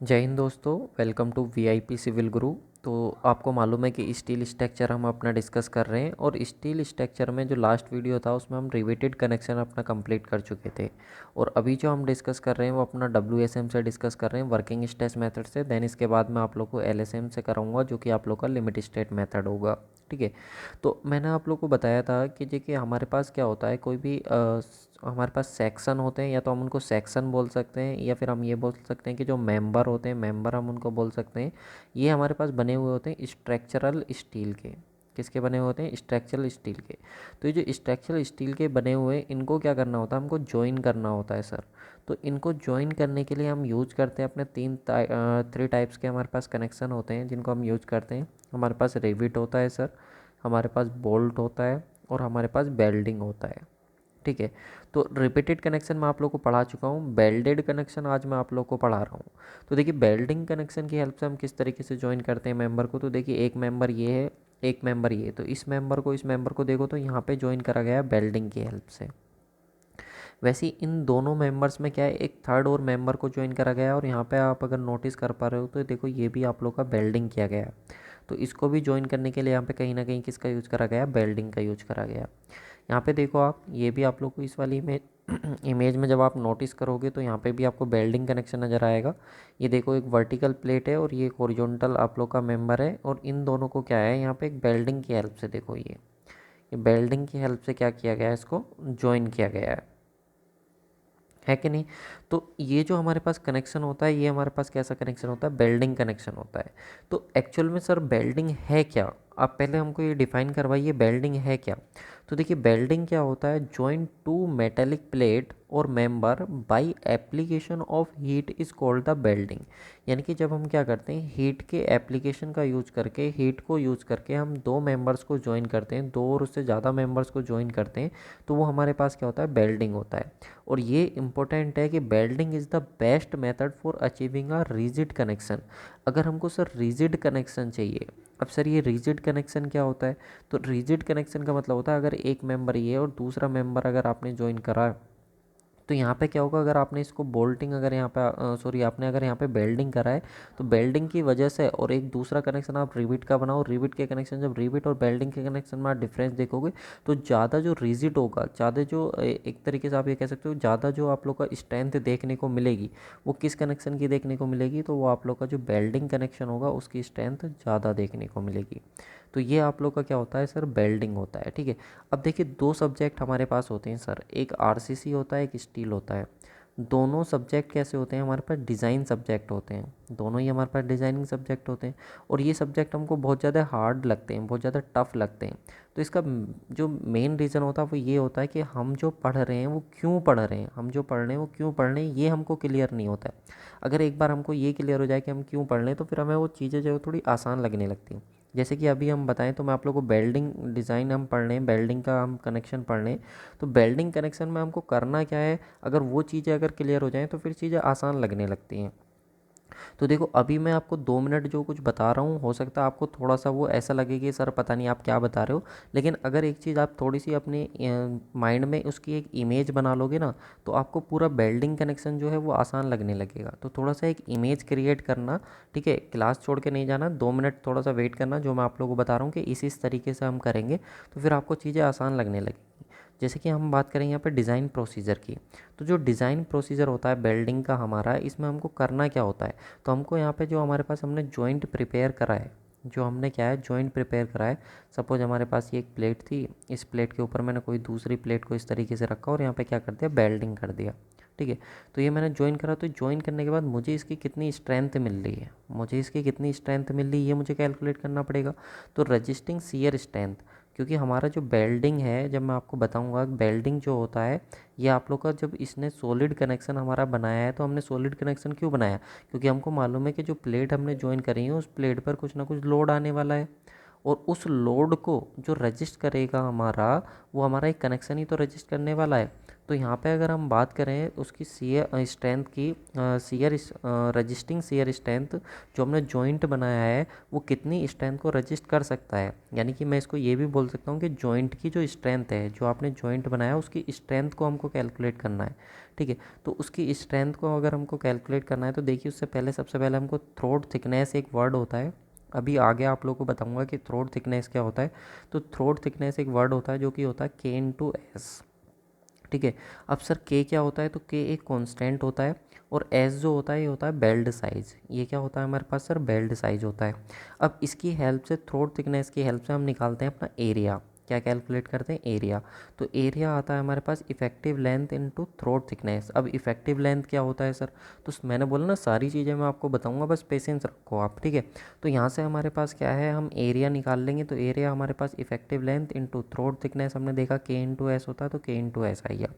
जय हिंद दोस्तों, welcome to VIP civil गुरु। तो आपको मालूम है कि स्टील स्ट्रक्चर हम अपना डिस्कस कर रहे हैं और स्टील स्ट्रक्चर में जो लास्ट वीडियो था उसमें हम रिवेटेड कनेक्शन अपना कंप्लीट कर चुके थे। और अभी जो हम डिस्कस कर रहे हैं वो अपना डब्ल्यूएसएम से डिस्कस कर रहे हैं, वर्किंग स्ट्रेस मेथड से। देन इसके बाद मैं आप लोग को एलएसएम से कराऊंगा जो कि आप लोग का लिमिट स्टेट मेथड होगा। ठीक है। तो मैंने आप लोग को बताया था कि देखिए हमारे पास क्या होता है, कोई भी हमारे पास सेक्शन होते हैं, या तो हम उनको सेक्शन बोल सकते हैं या फिर हम ये बोल सकते हैं कि जो मेंबर होते हैं मेंबर हम उनको बोल सकते हैं। ये हमारे पास बने हुए होते हैं स्ट्रक्चरल स्टील के। किसके बने हुए होते हैं? स्ट्रक्चरल स्टील के। तो ये जो स्ट्रक्चरल स्टील के बने हुए इनको क्या करना होता है? हमको ज्वाइन करना होता है सर। तो इनको ज्वाइन करने के लिए हम यूज करते हैं अपने थ्री टाइप्स के हमारे पास कनेक्शन होते हैं जिनको हम यूज करते हैं। हमारे पास रिविट होता है सर, हमारे पास बोल्ट होता है और हमारे पास बेल्डिंग होता है। ठीक है। तो रिपीटेड कनेक्शन मैं आप लोग को पढ़ा चुका हूँ, बेल्डेड कनेक्शन आज मैं आप लोग को पढ़ा रहा हूँ। तो देखिए बेल्डिंग कनेक्शन की हेल्प से हम किस तरीके से ज्वाइन करते हैं मेंबर को। तो देखिए एक मेंबर ये है, एक मेंबर ये है, तो इस मेंबर को देखो तो यहाँ पे ज्वाइन करा गया है बेल्डिंग की हेल्प से। वैसे ही इन दोनों मेंबर्स में क्या है, एक थर्ड और मेंबर को ज्वाइन करा गया है और यहाँ पे आप अगर नोटिस कर पा रहे हो तो देखो ये भी आप लोग का बेल्डिंग किया गया है। तो इसको भी ज्वाइन करने के लिए यहाँ पे कहीं ना कहीं किसका यूज करा गया? बेल्डिंग का यूज करा गया। यहाँ पे देखो आप, ये भी आप लोग को इस वाली इमेज में जब आप नोटिस करोगे तो यहाँ पे भी आपको बेल्डिंग कनेक्शन नज़र आएगा। ये देखो एक वर्टिकल प्लेट है और ये एक हॉरिजॉन्टल आप लोग का मेंबर है, और इन दोनों को क्या है यहाँ पे एक बेल्डिंग की हेल्प से, देखो ये बेल्डिंग की हेल्प से क्या किया गया है, इसको ज्वाइन किया गया है कि नहीं। तो ये जो हमारे पास कनेक्शन होता है ये हमारे पास कैसा कनेक्शन होता है? बेल्डिंग कनेक्शन होता है। तो एक्चुअल में सर बेल्डिंग है क्या? आप पहले हमको ये डिफाइन करवाइए बेल्डिंग है क्या। तो देखिए बेल्डिंग क्या होता है? जॉइंट टू मेटेलिक प्लेट और member by application of heat is called the welding. यानी कि जब हम क्या करते हैं, हीट के एप्लीकेशन का यूज करके, हीट को यूज करके हम दो मेंबर्स को ज्वाइन करते हैं, दो और उससे ज़्यादा मेंबर्स को ज्वाइन करते हैं, तो वो हमारे पास क्या होता है? बेल्डिंग होता है। और ये इंपॉर्टेंट है कि welding is the best method for achieving a rigid connection. अगर हमको सर रिजिड कनेक्शन चाहिए, अब सर ये रिजिड कनेक्शन क्या होता है? तो रिजिड कनेक्शन का मतलब होता है अगर एक मेंबर ये और दूसरा मेंबर अगर आपने ज्वाइन करा, तो यहाँ पे क्या होगा, अगर आपने इसको बोल्टिंग अगर यहाँ पे सॉरी आपने अगर यहाँ पे बेल्डिंग करा है, तो बेल्डिंग की वजह से और एक दूसरा कनेक्शन आप रिविट का बनाओ, रिविट के कनेक्शन, जब रिविट और बेल्डिंग के कनेक्शन में आप डिफरेंस देखोगे तो ज़्यादा जो रिजिड होगा, ज़्यादा जो एक तरीके से आप ये कह सकते हो ज़्यादा जो आप लोग का स्ट्रेंथ देखने को मिलेगी वो किस कनेक्शन की देखने को मिलेगी? तो वो आप लोग का जो बेल्डिंग कनेक्शन होगा उसकी स्ट्रेंथ ज़्यादा देखने को मिलेगी। तो ये आप लोग का क्या होता है सर? बेल्डिंग होता है। ठीक है। अब देखिए दो सब्जेक्ट हमारे पास होते हैं सर, एक आरसीसी होता है, एक स्टील होता है। दोनों सब्जेक्ट कैसे होते हैं हमारे पास? डिज़ाइन सब्जेक्ट होते हैं, दोनों ही हमारे पास डिज़ाइनिंग सब्जेक्ट होते हैं। और ये सब्जेक्ट हमको बहुत ज़्यादा हार्ड लगते हैं, बहुत ज़्यादा टफ लगते हैं। तो इसका जो मेन रीज़न होता है वो ये होता है कि हम जो पढ़ रहे हैं वो क्यों पढ़ रहे हैं, हम जो पढ़ रहे हैं वो क्यों पढ़ रहे हैं, ये हमको क्लियर नहीं होता है। अगर एक बार हमको ये क्लियर हो जाए कि हम क्यों पढ़ रहे हैं तो फिर हमें वो चीज़ें जो है थोड़ी आसान लगने लगती हैं। जैसे कि अभी हम बताएं तो मैं आप लोगों को बेल्डिंग डिज़ाइन हम पढ़ रहे हैं, बेल्डिंग का हम कनेक्शन पढ़ रहे हैं। तो बेल्डिंग कनेक्शन में हमको करना क्या है, अगर वो चीज़ें अगर क्लियर हो जाएं तो फिर चीज़ें आसान लगने लगती हैं। तो देखो अभी मैं आपको 2 मिनट जो कुछ बता रहा हूँ, हो सकता है आपको थोड़ा सा वो ऐसा लगे कि सर पता नहीं आप क्या बता रहे हो, लेकिन अगर एक चीज़ आप थोड़ी सी अपने माइंड में उसकी एक इमेज बना लोगे ना, तो आपको पूरा बेल्डिंग कनेक्शन जो है वो आसान लगने लगेगा। तो थोड़ा सा एक इमेज क्रिएट करना। ठीक है, क्लास छोड़ के नहीं जाना, 2 मिनट थोड़ा सा वेट करना, जो मैं आप लोगों को बता रहा हूँ कि इस तरीके से हम करेंगे तो फिर आपको चीज़ें आसान लगने लगेंगी। जैसे कि हम बात करें यहाँ पे डिज़ाइन प्रोसीजर की। तो जो डिज़ाइन प्रोसीजर होता है बेल्डिंग का हमारा, इसमें हमको करना क्या होता है? तो हमको यहाँ पे जो हमारे पास हमने जॉइंट प्रिपेयर करा है, जो हमने क्या है जॉइंट प्रिपेयर करा है। सपोज हमारे पास ये एक प्लेट थी, इस प्लेट के ऊपर मैंने कोई दूसरी प्लेट को इस तरीके से रखा और यहाँ पे क्या कर दिया? बेल्डिंग कर दिया। ठीक है। तो ये मैंने ज्वाइन करा, तो ज्वाइन करने के बाद मुझे इसकी कितनी स्ट्रेंथ मिल रही है, मुझे इसकी कितनी स्ट्रेंथ मिल रही है ये मुझे कैलकुलेट करना पड़ेगा। तो रजिस्टिंग शियर स्ट्रेंथ, क्योंकि हमारा जो बेल्डिंग है, जब मैं आपको बताऊंगा बेल्डिंग जो होता है, ये आप लोग का जब इसने सॉलिड कनेक्शन हमारा बनाया है, तो हमने सॉलिड कनेक्शन क्यों बनाया? क्योंकि हमको मालूम है कि जो प्लेट हमने ज्वाइन करी है उस प्लेट पर कुछ ना कुछ लोड आने वाला है, और उस लोड को जो रजिस्ट करेगा हमारा, वो हमारा एक कनेक्शन ही तो रजिस्ट करने वाला है। तो यहाँ पे अगर हम बात करें उसकी शियर स्ट्रेंथ की, शियर रजिस्टिंग शियर स्ट्रेंथ जो हमने जॉइंट बनाया है वो कितनी स्ट्रेंथ को रजिस्ट कर सकता है, यानी कि मैं इसको ये भी बोल सकता हूँ कि जॉइंट की जो स्ट्रेंथ है, जो आपने जॉइंट बनाया उसकी स्ट्रेंथ को हमको कैलकुलेट करना है। ठीक है, तो उसकी स्ट्रेंथ को अगर हमको कैलकुलेट करना है तो देखिए उससे पहले सबसे पहले हमको थ्रोट थिकनेस एक वर्ड होता है, अभी आगे आप लोगों को बताऊंगा कि थ्रोट थिकनेस क्या होता है। तो थ्रोट थिकनेस एक वर्ड होता है जो कि होता है K/S। ठीक है, अब सर के क्या होता है, तो के एक कांस्टेंट होता है, और एस जो होता है ये होता है बेल्ट साइज। ये क्या होता है हमारे पास सर, बेल्ट साइज होता है। अब इसकी हेल्प से, थ्रोट थिकनेस की हेल्प से हम निकालते हैं अपना एरिया। क्या कैलकुलेट करते हैं, एरिया। तो एरिया आता है हमारे पास effective length into throat thickness. अब इफेक्टिव लेंथ क्या होता है सर, तो मैंने बोला ना सारी चीज़ें मैं आपको बताऊंगा, बस पेशेंस रखो आप। ठीक है, तो यहाँ से हमारे पास क्या है, हम एरिया निकाल लेंगे। तो एरिया हमारे पास effective length into throat thickness, हमने देखा K/S होता है, तो K/S आई गया।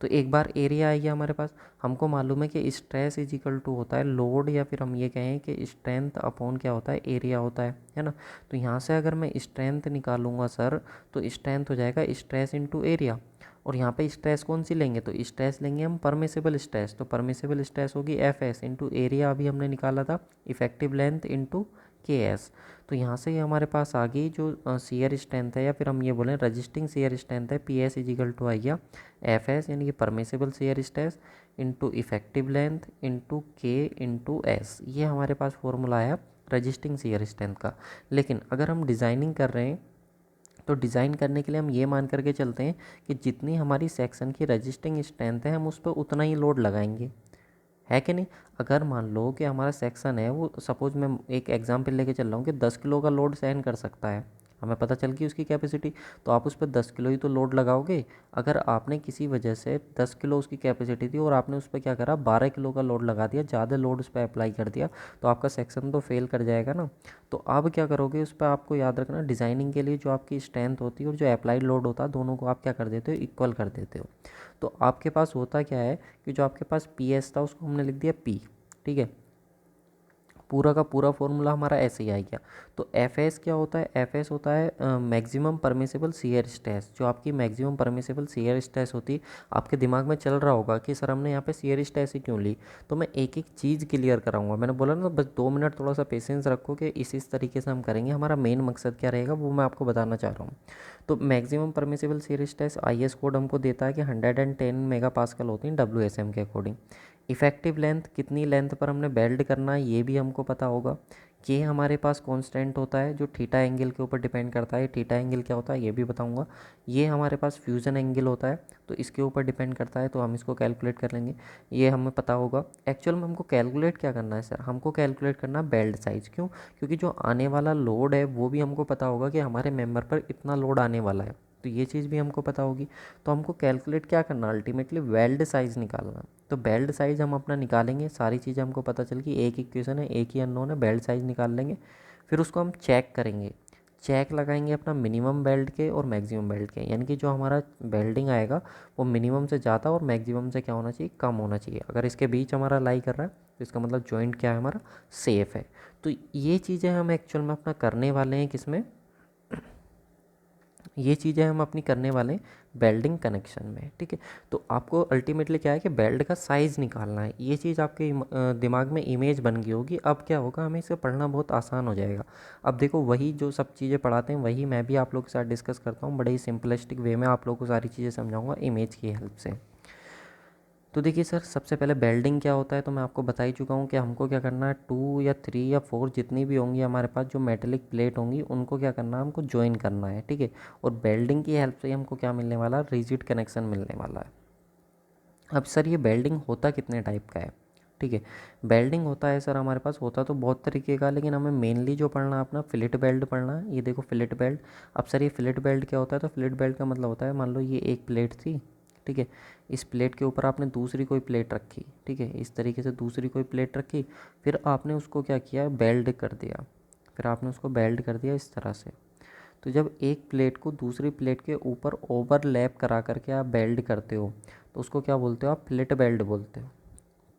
तो एक बार एरिया आई गया हमारे पास। हमको मालूम है कि स्ट्रेस इज इक्वल टू होता है लोड, या फिर हम ये कहें कि स्ट्रेंथ अपॉन क्या होता है, एरिया होता है ना। तो यहाँ से अगर मैं स्ट्रेंथ निकालूंगा सर, तो स्ट्रेंथ हो जाएगा स्ट्रेस इंटू एरिया। और यहाँ पे स्ट्रेस कौन सी लेंगे, तो स्ट्रेस लेंगे हम परमिसिबल स्ट्रेस। तो परमिसिबल स्ट्रेस होगी Fs इंटू एरिया, अभी हमने निकाला था इफेक्टिव लेंथ इंटू Ks। तो यहाँ से ही हमारे पास आ गई जो शियर स्ट्रेंथ है, या फिर हम ये बोलें रजिस्टिंग शियर स्ट्रेंथ है, PS इज इक्वल टू आ गया Fs, यानी कि permissible shear stress into effective length into K into S। ये हमारे पास फॉर्मूला है रजिस्टिंग शियर स्ट्रेंथ का। लेकिन अगर हम डिज़ाइनिंग कर रहे हैं तो डिज़ाइन करने के लिए हम ये मान करके चलते हैं कि जितनी हमारी सेक्शन की रजिस्टिंग स्ट्रेंथ है हम उस पर उतना ही लोड लगाएंगे, है कि नहीं। अगर मान लो कि हमारा सेक्शन है वो, सपोज मैं एक एग्जांपल लेके चल रहा हूँ कि 10 किलो का लोड सहन कर सकता है, हमें पता चल गई उसकी कैपेसिटी, तो आप उस पर 10 किलो ही तो लोड लगाओगे। अगर आपने किसी वजह से 10 किलो उसकी कैपेसिटी थी और आपने उस पर क्या करा, 12 किलो का लोड लगा दिया, ज़्यादा लोड उस पर अप्लाई कर दिया, तो आपका सेक्शन तो फेल कर जाएगा ना। तो अब क्या करोगे, उस पर आपको याद रखना डिज़ाइनिंग के लिए जो आपकी स्ट्रेंथ होती है और जो अप्लाइड लोड होता है, दोनों को आप क्या कर देते हो, इक्वल कर देते हो। तो आपके पास होता क्या है कि जो आपके पास PS था उसको हमने लिख दिया P। ठीक है, पूरा का पूरा फॉर्मूला हमारा ऐसे ही आ गया। तो FS क्या होता है, FS होता है मैक्सिमम परमिसिबल शियर स्ट्रेस। जो आपकी मैक्सिमम परमिसिबल शियर स्ट्रेस होती है, आपके दिमाग में चल रहा होगा कि सर हमने यहाँ पे शियर स्ट्रेस ही क्यों ली। तो मैं एक एक चीज़ क्लियर कराऊंगा, मैंने बोला ना बस 2 मिनट थोड़ा सा पेशेंस रखो कि इस तरीके से हम करेंगे। हमारा मेन मकसद क्या रहेगा वो मैं आपको बताना चाह रहा हूँ। तो maximum permissible shear stress IS code हमको देता है कि 110 मेगा पास्कल होती है WSM के अकॉर्डिंग। इफ़ेक्टिव लेंथ, कितनी लेंथ पर हमने बेल्ट करना है ये भी हमको पता होगा। ये हमारे पास कांस्टेंट होता है जो थीटा एंगल के ऊपर डिपेंड करता है। थीटा एंगल क्या होता है ये भी बताऊंगा। ये हमारे पास फ्यूज़न एंगल होता है, तो इसके ऊपर डिपेंड करता है, तो हम इसको कैलकुलेट कर लेंगे, ये हमें पता होगा। एक्चुअल में हमको कैलकुलेट क्या करना है सर, हमको कैलकुलेट करना है बेल्ट साइज़। क्यों, क्योंकि जो आने वाला लोड है वो भी हमको पता होगा कि हमारे मेंबर पर इतना लोड आने वाला है, तो ये चीज़ भी हमको पता होगी। तो हमको कैलकुलेट क्या करना, अल्टीमेटली वेल्ड साइज़ निकालना। तो बेल्ट साइज़ हम अपना निकालेंगे, सारी चीज़ें हमको पता चल गई, एक इक्वेशन है, एक ही अननोन है, बेल्ट साइज़ निकाल लेंगे। फिर उसको हम चेक करेंगे, चेक लगाएंगे अपना मिनिमम बेल्ट के और मैक्सिमम बेल्ट के, यानी कि जो हमारा बेल्डिंग आएगा वो मिनिमम से ज़्यादा और मैक्सिमम से क्या होना चाहिए, कम होना चाहिए। अगर इसके बीच हमारा लाई कर रहा है तो इसका मतलब जॉइंट क्या है, हमारा सेफ़ है। तो ये चीज़ें हम एक्चुअल में अपना करने वाले हैं किसमें, ये चीज़ें हम अपनी करने वाले हैं बेल्डिंग कनेक्शन में। ठीक है, तो आपको अल्टीमेटली क्या है कि बेल्ट का साइज़ निकालना है। ये चीज़ आपके दिमाग में इमेज बन गई होगी। अब क्या होगा, हमें इसे पढ़ना बहुत आसान हो जाएगा। अब देखो वही जो सब चीज़ें पढ़ाते हैं वही मैं भी आप लोगों के साथ डिस्कस करता हूँ, बड़े ही सिंपलिस्टिक वे में आप लोगों को सारी चीज़ें समझाऊंगा इमेज की हेल्प से। तो देखिए सर, सबसे पहले बेल्डिंग क्या होता है तो मैं आपको बता ही चुका हूँ कि हमको क्या करना है, 2 या 3 या 4 जितनी भी होंगी हमारे पास जो मेटेलिक प्लेट होंगी उनको क्या करना है, हमको ज्वाइन करना है। ठीक है, और बेल्डिंग की हेल्प से हमको क्या मिलने वाला है, रिजिड कनेक्शन मिलने वाला है। अब सर ये बेल्डिंग होता कितने टाइप का है। ठीक है, बेल्डिंग होता है सर हमारे पास, होता तो बहुत तरीके का, लेकिन हमें मेनली जो पढ़ना है अपना फिलेट बेल्ट पढ़ना है। ये देखो फिलेट बेल्ट। अब सर ये फिलेट बेल्ट क्या होता है, तो फिलेट बेल्ट का मतलब होता है, मान लो ये एक प्लेट थी। ठीक है, इस प्लेट के ऊपर आपने दूसरी कोई प्लेट रखी। ठीक है, इस तरीके से दूसरी कोई प्लेट रखी, फिर आपने उसको क्या किया, बेल्ड कर दिया। फिर आपने उसको बेल्ड कर दिया इस तरह से। तो जब एक प्लेट को दूसरी प्लेट के ऊपर ओवरलैप करा करके आप बेल्ड करते हो तो उसको क्या बोलते हो, आप फिलेट बेल्ट बोलते हो।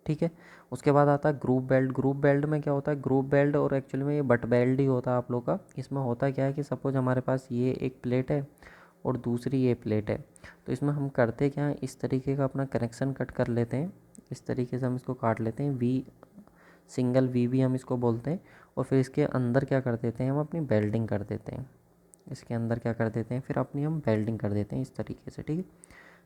ठीक है, उसके बाद आता है ग्रुप बेल्ट। ग्रुप बेल्ट में क्या होता है, ग्रुप बेल्ट और एक्चुअली में ये बट बेल्ट ही होता है आप लोग का। इसमें होता क्या है कि सपोज हमारे पास ये एक प्लेट है और दूसरी ये प्लेट है। तो इसमें हम करते क्या है, इस तरीके का अपना कनेक्शन कट कर लेते हैं। इस तरीके से हम इसको काट लेते हैं, वी सिंगल वी भी हम इसको बोलते हैं। और फिर इसके अंदर क्या कर देते हैं, हम अपनी वेल्डिंग कर देते हैं। इसके अंदर क्या कर देते हैं, फिर अपनी हम वेल्डिंग कर देते हैं इस तरीके से, ठीक है।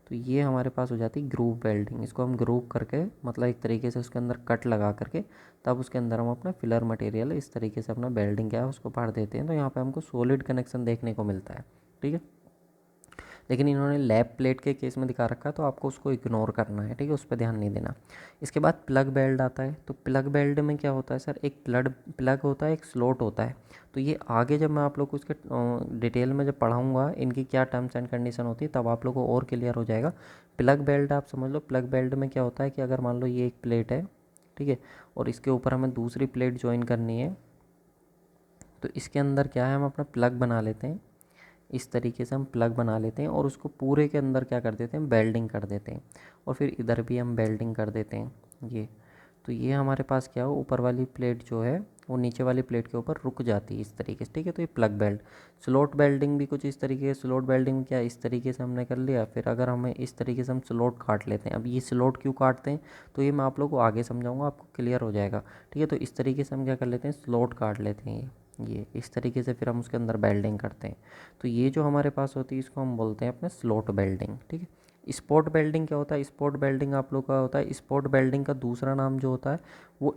तो ये हमारे पास हो जाती है ग्रूव वेल्डिंग। इसको हम ग्रूव करके मतलब एक तरीके से उसके अंदर कट लगा करके तब उसके अंदर हम अपना फिलर मटेरियल इस तरीके से अपना वेल्डिंग क्या है उसको भर देते हैं। तो यहाँ पे हमको सॉलिड कनेक्शन देखने को मिलता है, ठीक है। लेकिन इन्होंने लैब प्लेट के केस में दिखा रखा है तो आपको उसको इग्नोर करना है, ठीक है, उस पर ध्यान नहीं देना। इसके बाद प्लग बेल्ट आता है। तो प्लग बेल्ट में क्या होता है सर, एक प्लग होता है, एक स्लॉट होता है। तो ये आगे जब मैं आप लोग को इसके डिटेल में जब पढ़ाऊँगा इनकी क्या टर्म्स एंड कंडीशन होती है तब आप लोग को और क्लियर हो जाएगा। प्लग बेल्ट आप समझ लो, प्लग बेल्ट में क्या होता है कि अगर मान लो ये एक प्लेट है, ठीक है, और इसके ऊपर हमें दूसरी प्लेट ज्वाइन करनी है, तो इसके अंदर क्या है, हम अपना प्लग बना लेते हैं। इस तरीके से हम प्लग बना लेते हैं और उसको पूरे के अंदर क्या कर देते हैं, वेल्डिंग कर देते हैं। और फिर इधर भी हम वेल्डिंग कर देते हैं ये। तो ये हमारे पास क्या हो, ऊपर वाली प्लेट जो है वो नीचे वाली प्लेट के ऊपर रुक जाती है इस तरीके से, ठीक है। तो ये प्लग बेल्ट। स्लॉट वेल्डिंग भी कुछ इस तरीके से, स्लॉट वेल्डिंग क्या इस तरीके से हमने कर लिया। फिर अगर हमें इस तरीके से हम स्लॉट काट लेते हैं, अब ये स्लॉट क्यों काटते हैं तो ये मैं आप लोगों को आगे समझाऊंगा, आपको क्लियर हो जाएगा, ठीक है। तो इस तरीके से हम क्या कर लेते हैं, स्लॉट काट लेते हैं ये इस तरीके से, फिर हम उसके अंदर वेल्डिंग करते हैं। तो ये जो हमारे पास होती है इसको हम बोलते हैं अपने स्लॉट वेल्डिंग, ठीक है। स्पॉट वेल्डिंग क्या होता है, स्पॉट वेल्डिंग आप लोग का होता है, स्पॉट वेल्डिंग का दूसरा नाम जो होता है वो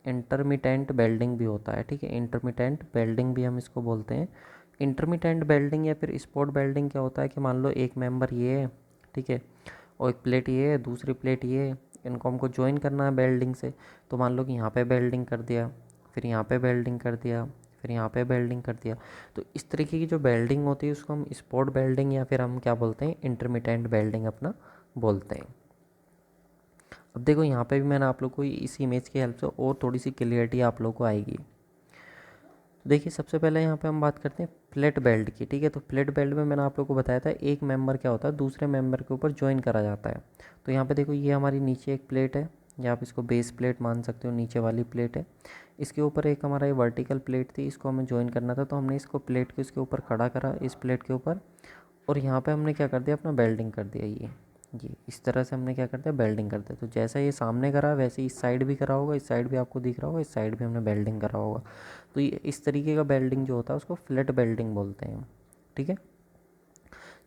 इंटरमिटेंट वेल्डिंग भी होता है, ठीक है। इंटरमिटेंट वेल्डिंग भी हम इसको बोलते हैं। इंटरमिटेंट वेल्डिंग या फिर स्पॉट वेल्डिंग क्या होता है कि मान लो एक मेंबर ये है, ठीक है, और एक प्लेट ये है, दूसरी प्लेट ये है, इनको हमको ज्वाइन करना है वेल्डिंग से। तो मान लो कि यहाँ पे वेल्डिंग कर दिया, फिर यहाँ पे वेल्डिंग कर दिया, फिर यहाँ पे वेल्डिंग कर दिया। तो इस तरीके की जो वेल्डिंग होती है उसको हम स्पॉट वेल्डिंग या फिर हम क्या बोलते हैं, इंटरमिटेंट वेल्डिंग अपना बोलते हैं। अब देखो यहाँ पे भी मैंने आप लोग को इस इमेज की हेल्प से और थोड़ी सी क्लियरिटी आप लोग को आएगी। तो देखिए सबसे पहले यहाँ पे हम बात करते हैं फ्लैट बेल्ट की, ठीक है। तो फ्लैट बेल्ट में मैंने आप लोग को बताया था एक मेंबर क्या होता है दूसरे मेंबर के ऊपर ज्वाइन करा जाता है। तो यहाँ पे देखो ये हमारी नीचे एक प्लेट है, या आप इसको बेस प्लेट मान सकते हो, नीचे वाली प्लेट है। इसके ऊपर एक हमारा ये वर्टिकल प्लेट थी, इसको हमें ज्वाइन करना था। तो हमने इसको प्लेट को इसके ऊपर खड़ा करा, इस प्लेट के ऊपर, और यहाँ पे हमने क्या कर दिया, अपना वेल्डिंग कर दिया। ये इस तरह से हमने क्या करते हैं, वेल्डिंग करते हैं। तो जैसा ये सामने करा वैसे इस साइड भी करा होगा, इस साइड भी आपको दिख रहा होगा, इस साइड भी हमने वेल्डिंग करा होगा। तो ये इस तरीके का वेल्डिंग जो होता है उसको फ्लैट वेल्डिंग बोलते हैं, ठीक है।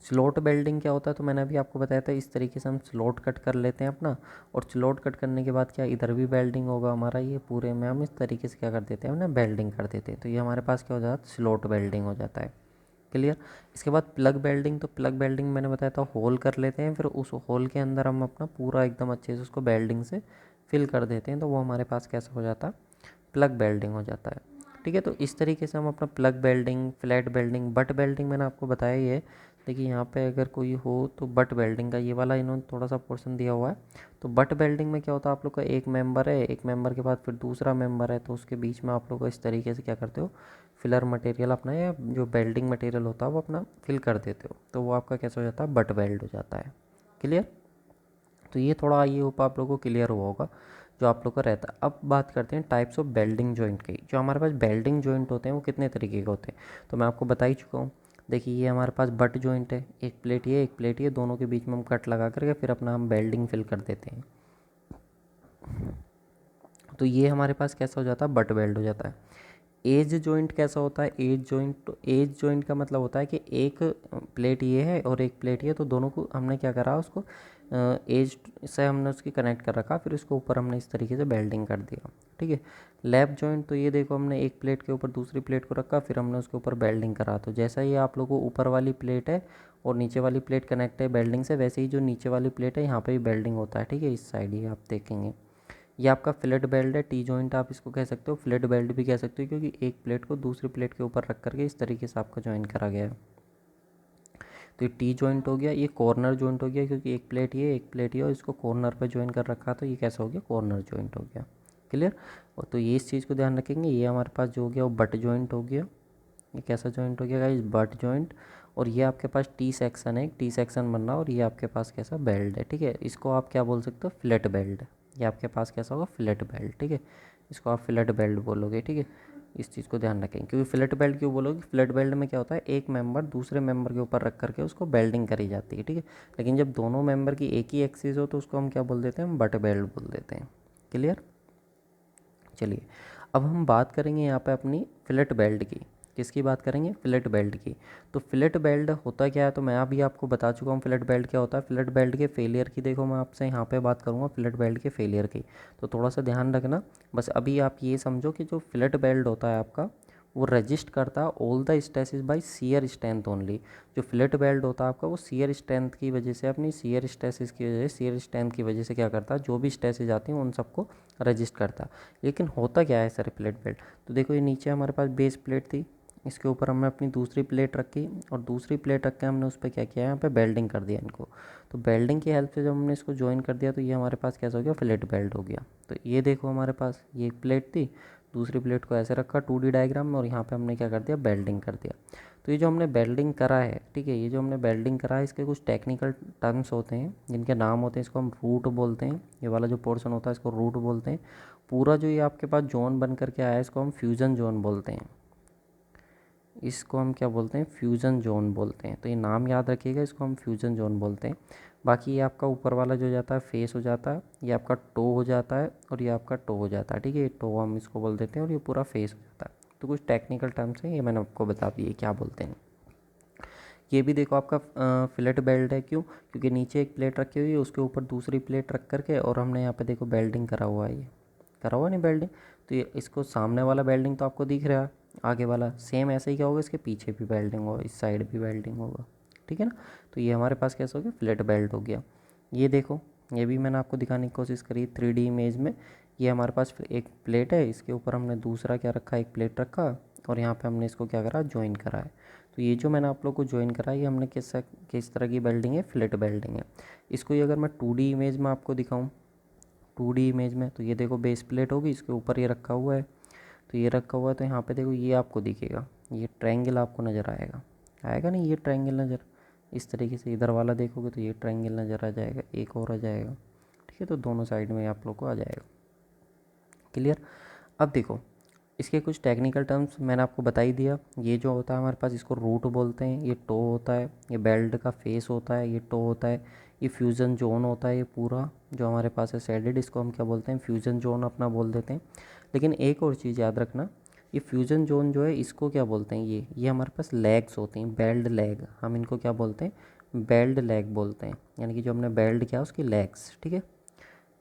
स्लॉट वेल्डिंग क्या होता है, तो मैंने अभी आपको बताया था इस तरीके से हम स्लॉट कट कर लेते हैं अपना, और स्लॉट कट करने के बाद क्या इधर भी वेल्डिंग होगा हमारा, ये पूरे में हम इस तरीके से क्या कर देते हैं ना, वेल्डिंग कर देते हैं। तो ये हमारे पास क्या हो जाता है, स्लॉट वेल्डिंग हो जाता है, क्लियर। इसके बाद प्लग वेल्डिंग। तो प्लग वेल्डिंग मैंने बताया था होल कर लेते हैं, फिर उस होल के अंदर हम अपना पूरा एकदम अच्छे से उसको वेल्डिंग से फिल कर देते हैं। तो वो हमारे पास कैसा हो जाता है, प्लग वेल्डिंग हो जाता है, ठीक है। तो इस तरीके से हम अपना plug welding, flat welding, butt welding मैंने आपको बताया ही है। देखिए यहाँ पे अगर कोई हो तो बट वेल्डिंग का ये वाला इन्होंने थोड़ा सा पोर्शन दिया हुआ है। तो बट वेल्डिंग में क्या होता है, आप लोग का एक मेंबर है, एक मेंबर के बाद फिर दूसरा मेंबर है, तो उसके बीच में आप लोग इस तरीके से क्या करते हो, फिलर मटेरियल अपना या जो वेल्डिंग मटेरियल होता है वो अपना फिल कर देते हो। तो वो आपका कैसा हो जाता है, बट वेल्ड हो जाता है, क्लियर। तो ये थोड़ा ये ऊपर आप लोगों को क्लियर हुआ होगा जो आप लोग का रहता है। अब बात करते हैं टाइप्स ऑफ वेल्डिंग जॉइंट की। जो हमारे पास वेल्डिंग जॉइंट होते हैं वो कितने तरीके के होते हैं, तो मैं आपको बता ही चुका हूँ। देखिए ये हमारे पास बट जॉइंट है, एक प्लेट ये एक प्लेट ये, दोनों के बीच में हम कट लगा करके फिर अपना हम वेल्डिंग फिल कर देते हैं। तो ये हमारे पास कैसा हो जाता है, बट वेल्ड हो जाता है। एज जॉइंट कैसा होता है, एज जॉइंट, तो एज जॉइंट का मतलब होता है कि एक प्लेट ये है और एक प्लेट ये, तो दोनों को हमने क्या करा, उसको एज से हमने उसकी कनेक्ट कर रखा, फिर उसको ऊपर हमने इस तरीके से वेल्डिंग कर दिया, ठीक है। लैप जॉइंट, तो ये देखो हमने एक प्लेट के ऊपर दूसरी प्लेट को रखा, फिर हमने उसके ऊपर वेल्डिंग करा। तो जैसा ही आप लोगों को ऊपर वाली प्लेट है और नीचे वाली प्लेट कनेक्ट है वेल्डिंग से, वैसे ही जो नीचे वाली प्लेट है यहाँ पे भी वेल्डिंग होता है, ठीक है। इस साइड ही आप देखेंगे ये आपका फ्लैट बेल्ट है, टी जॉइंट आप इसको कह सकते हो, फ्लैट बेल्ट भी कह सकते हो, क्योंकि एक प्लेट को दूसरी प्लेट के ऊपर रख करके इस तरीके से आपका ज्वाइन करा गया है। तो ये टी जॉइंट हो गया, ये कॉर्नर जॉइंट हो गया, क्योंकि एक प्लेट ये एक प्लेट ये और इसको कॉर्नर पर ज्वाइन कर रखा, तो ये कैसा हो गया, कॉर्नर जॉइंट हो गया, क्लियर। और तो ये इस चीज़ को ध्यान रखेंगे, ये हमारे पास जो हो गया वो बट जॉइंट हो गया। ये कैसा जॉइंट हो गया गाइस, बट जॉइंट। और ये आपके पास टी सेक्शन है, एक टी सेक्शन बन रहा है, और ये आपके पास कैसा बेल्ट है, ठीक है। इसको आप क्या बोल सकते हो, फ्लैट बेल्ट। ये आपके पास कैसा होगा, फ्लैट बेल्ट, ठीक है। इसको आप फ्लैट बेल्ट बोलोगे, ठीक है। इस चीज़ को ध्यान रखें, क्योंकि फिलेट बेल्ट क्यों बोलोगे, फिलेट बेल्ट में क्या होता है, एक मेंबर दूसरे मेंबर के ऊपर रख करके उसको बेल्डिंग करी जाती है, ठीक है। लेकिन जब दोनों मेंबर की एक ही एक्सिस हो तो उसको हम क्या बोल देते हैं, हम बट बेल्ट बोल देते हैं। क्लियर। चलिए अब हम बात करेंगे यहाँ पे अपनी फिलेट बेल्ट की। किसकी बात करेंगे, फिलेट बेल्ट की। तो फिलेट बेल्ट होता क्या है, तो मैं अभी आपको बता चुका हूँ फिलेट बेल्ट क्या होता है। फिलेट बेल्ट के फेलियर की देखो मैं आपसे यहाँ पे बात करूँगा फिलेट बेल्ट के फेलियर की, तो थोड़ा सा ध्यान रखना। बस अभी आप ये समझो कि जो फिलेट बेल्ट होता है आपका, वो रजिस्ट करता है all the stresses by shear strength only. जो फिलेट बेल्ट होता है आपका, वो शियर स्ट्रेंथ की वजह से, अपनी शियर स्ट्रेसेस की वजह से, शियर स्ट्रेंथ की वजह से क्या करता है, जो भी स्ट्रेसेस आती हैं उन सबको रजिस्ट करता है। लेकिन होता क्या है सर फिलेट बेल्ट, तो देखो ये नीचे हमारे पास बेस प्लेट थी, इसके ऊपर हमने अपनी दूसरी प्लेट रखी और दूसरी प्लेट रख के हमने उस पर क्या किया, यहाँ पे बेल्डिंग कर दिया इनको। तो बेल्डिंग की हेल्प से जब हमने इसको ज्वाइन कर दिया तो ये हमारे पास कैसा हो गया, फिलेट बेल्ट हो गया। तो ये देखो हमारे पास ये एक प्लेट थी, दूसरी प्लेट को ऐसे रखा 2D डायग्राम में और यहाँ पे हमने क्या कर दिया, बेल्डिंग कर दिया। तो ये जो हमने बेल्डिंग करा है, ठीक है, ये जो हमने बेल्डिंग करा है इसके कुछ टेक्निकल टर्म्स होते हैं जिनके नाम होते हैं। इसको हम रूट बोलते हैं, ये वाला जो पोर्शन होता है इसको रूट बोलते हैं। पूरा जो ये आपके पास जोन बन करके आया है इसको हम फ्यूज़न जोन बोलते हैं। इसको हम क्या बोलते हैं, फ्यूज़न जोन बोलते हैं। तो ये नाम याद रखिएगा, इसको हम फ्यूज़न जोन बोलते हैं। बाकी ये आपका ऊपर वाला जो जाता है फेस हो जाता है, ये आपका टो हो जाता है और ये आपका टो हो जाता है, ठीक है। ये टो हम इसको बोल देते हैं और ये पूरा फेस हो जाता है। तो कुछ टेक्निकल टर्म्स हैं, ये मैंने आपको बता दिए क्या बोलते हैं। ये भी देखो आपका फिलेट बेल्ट है, क्यों, क्योंकि नीचे एक प्लेट रखी हुई है, उसके ऊपर दूसरी प्लेट रख करके और हमने यहाँ पे देखो बेल्डिंग करा हुआ है, ये करा हुआ नहीं बेल्डिंग। तो ये इसको सामने वाला बेल्डिंग तो आपको दिख रहा है, आगे वाला सेम ऐसे ही क्या होगा, इसके पीछे भी बेल्डिंग होगा, इस साइड भी बेल्डिंग होगा, ठीक है ना। तो ये हमारे पास कैसे हो गया, फिलेट बेल्ट हो गया। ये देखो, ये भी मैंने आपको दिखाने की कोशिश करी 3D इमेज में। ये हमारे पास एक प्लेट है, इसके ऊपर हमने दूसरा क्या रखा, एक प्लेट रखा और यहाँ पे हमने इसको क्या करा, ज्वाइन करा है। तो ये जो मैंने आप लोग को ज्वाइन करा है, ये हमने किस तरह की बेल्डिंग है, फिलेट बेल्डिंग है। इसको ये अगर मैं 2D इमेज में आपको दिखाऊँ, 2D इमेज में, तो ये देखो बेस प्लेट होगी, इसके ऊपर ये रखा हुआ है। तो ये रखा हुआ है, तो यहाँ पे देखो ये आपको दिखेगा, ये ट्रायंगल आपको नज़र आएगा, आएगा नहीं, ये ट्रायंगल नज़र इस तरीके से इधर वाला देखोगे तो ये ट्रायंगल नज़र आ जाएगा, एक और आ जाएगा, ठीक है। तो दोनों साइड में आप लोग को आ जाएगा। क्लियर। अब देखो इसके कुछ टेक्निकल टर्म्स मैंने आपको बता ही दिया। ये जो होता है हमारे पास, इसको रूट बोलते हैं, ये टो होता है, ये बेल्ट का फेस होता है, ये टो होता है, ये फ्यूज़न जोन होता है, ये पूरा जो हमारे पास है शेडेड, इसको हम क्या बोलते हैं, फ्यूज़न जोन अपना बोल देते हैं। लेकिन एक और चीज़ याद रखना, ये फ्यूज़न जोन जो है इसको क्या बोलते हैं, ये हमारे पास लेग्स होती हैं, बेल्ड लेग, हम इनको क्या बोलते हैं, बेल्ड लेग बोलते हैं। यानी कि जो हमने बेल्ड किया उसकी लेग्स, ठीक है।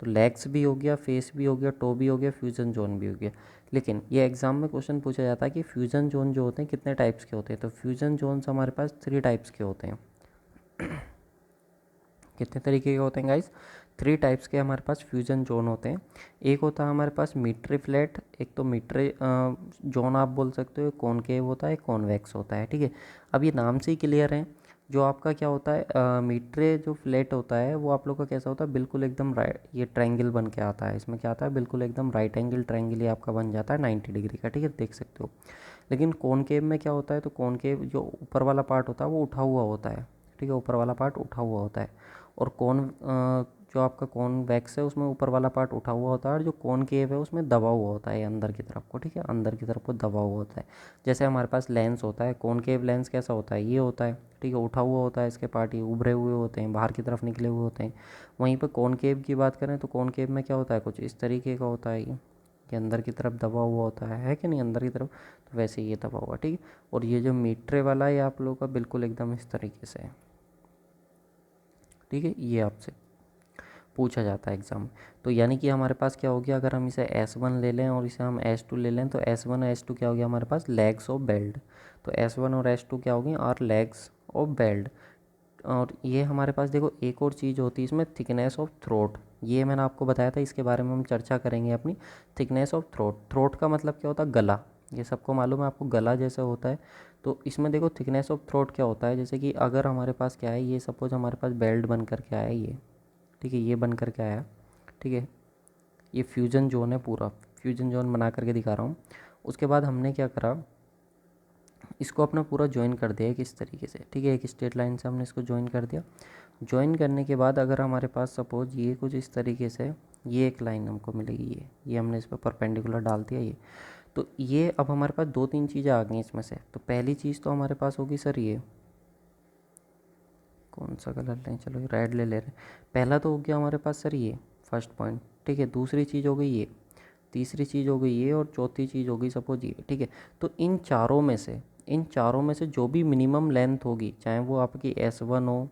तो लेग्स भी हो गया, फेस भी हो गया, टो भी हो गया, फ्यूज़न जोन भी हो गया। लेकिन ये एग्ज़ाम में क्वेश्चन पूछा जाता है कि फ्यूज़न जोन जो होते हैं कितने टाइप्स के होते हैं, तो फ्यूज़न जोन्स हमारे पास 3 टाइप्स के होते हैं। कितने तरीके के होते हैं गाइस, 3 टाइप्स के हमारे पास फ्यूज़न जोन होते हैं। एक होता है हमारे पास मीट्री फ्लैट, एक तो मीट्री जोन आप बोल सकते हो, कॉनकेव होता है, कॉन्वेक्स होता है, ठीक है। अब ये नाम से ही क्लियर है। जो आपका क्या होता है, मीट्रे जो फ्लैट होता है वो आप लोग का कैसा होता है, बिल्कुल एकदम राइट, ये ट्रायंगल बन के आता है, इसमें क्या आता है, बिल्कुल एकदम राइट एंगल ट्रायंगल ये आपका बन जाता है 90 डिग्री का, ठीक है, देख सकते हो। लेकिन कॉनकेव में क्या होता है, तो कॉनकेव जो ऊपर वाला पार्ट होता है वो उठा हुआ होता है, ठीक है, ऊपर वाला पार्ट उठा हुआ होता है। और जो आपका कॉन्वेक्स है उसमें ऊपर वाला पार्ट उठा हुआ होता है, और जो कॉनकेव है उसमें दबा हुआ होता है अंदर की तरफ को, ठीक है, अंदर की तरफ को दबा हुआ होता है। जैसे हमारे पास लेंस होता है, कॉनकेव लेंस कैसा होता है, ये होता है, ठीक है, उठा हुआ होता है, इसके पार्ट ये उभरे हुए होते हैं, बाहर की तरफ निकले हुए होते हैं। वहीं पर कॉनकेव की बात करें तो कॉनकेव में क्या होता है, कुछ इस तरीके का होता है, ये अंदर की तरफ दबा हुआ होता है कि नहीं, अंदर की तरफ, तो वैसे ये दबा हुआ, ठीक है। और ये जो मीट्रे वाला है आप लोगों का बिल्कुल एकदम इस तरीके से है, ठीक है, ये आपसे पूछा जाता है एग्ज़ाम में। तो यानी कि हमारे पास क्या हो गया, अगर हम इसे S1 ले लें और इसे हम S2 ले लें, तो S1 और S2 क्या हो गया हमारे पास, लेग्स ऑफ बेल्ट। तो S1 और S2 क्या हो गई, आर लेग्स ऑफ बेल्ट। और ये हमारे पास देखो एक और चीज़ होती है इसमें, थिकनेस ऑफ थ्रोट। ये मैंने आपको बताया था, इसके बारे में हम चर्चा करेंगे अपनी। थिकनेस ऑफ थ्रोट, थ्रोट का मतलब क्या होता है, गला, ये सबको मालूम है आपको, गला जैसे होता है। तो इसमें देखो थिकनेस ऑफ थ्रोट क्या होता है, जैसे कि अगर हमारे पास क्या है, ये सपोज हमारे पास बेल्ट बन कर के आया ये, ठीक है, ये बन कर के आया, ठीक है, ये फ्यूजन जोन है, पूरा फ्यूजन जोन बना करके दिखा रहा हूँ। उसके बाद हमने क्या करा, इसको अपना पूरा ज्वाइन कर दिया किस तरीके से, ठीक है, एक स्ट्रेट लाइन से हमने इसको ज्वाइन कर दिया। ज्वाइन करने के बाद अगर हमारे पास सपोज ये कुछ इस तरीके से, ये एक लाइन हमको मिलेगी, ये हमने इस पर परपेंडिकुलर डाल दिया ये। तो ये अब हमारे पास 2-3 चीज़ें आ गई इसमें से। तो पहली चीज़ तो हमारे पास होगी सर ये, कौन सा कलर लें, चलो रेड ले ले रहे हैं। पहला तो हो गया हमारे पास सर ये फर्स्ट पॉइंट, ठीक है। दूसरी चीज़ हो गई ये, तीसरी चीज़ हो गई ये, और चौथी चीज़ हो गई सपोज ये, ठीक है। तो इन चारों में से जो भी मिनिमम लेंथ होगी, चाहे वो आपकी S1 हो,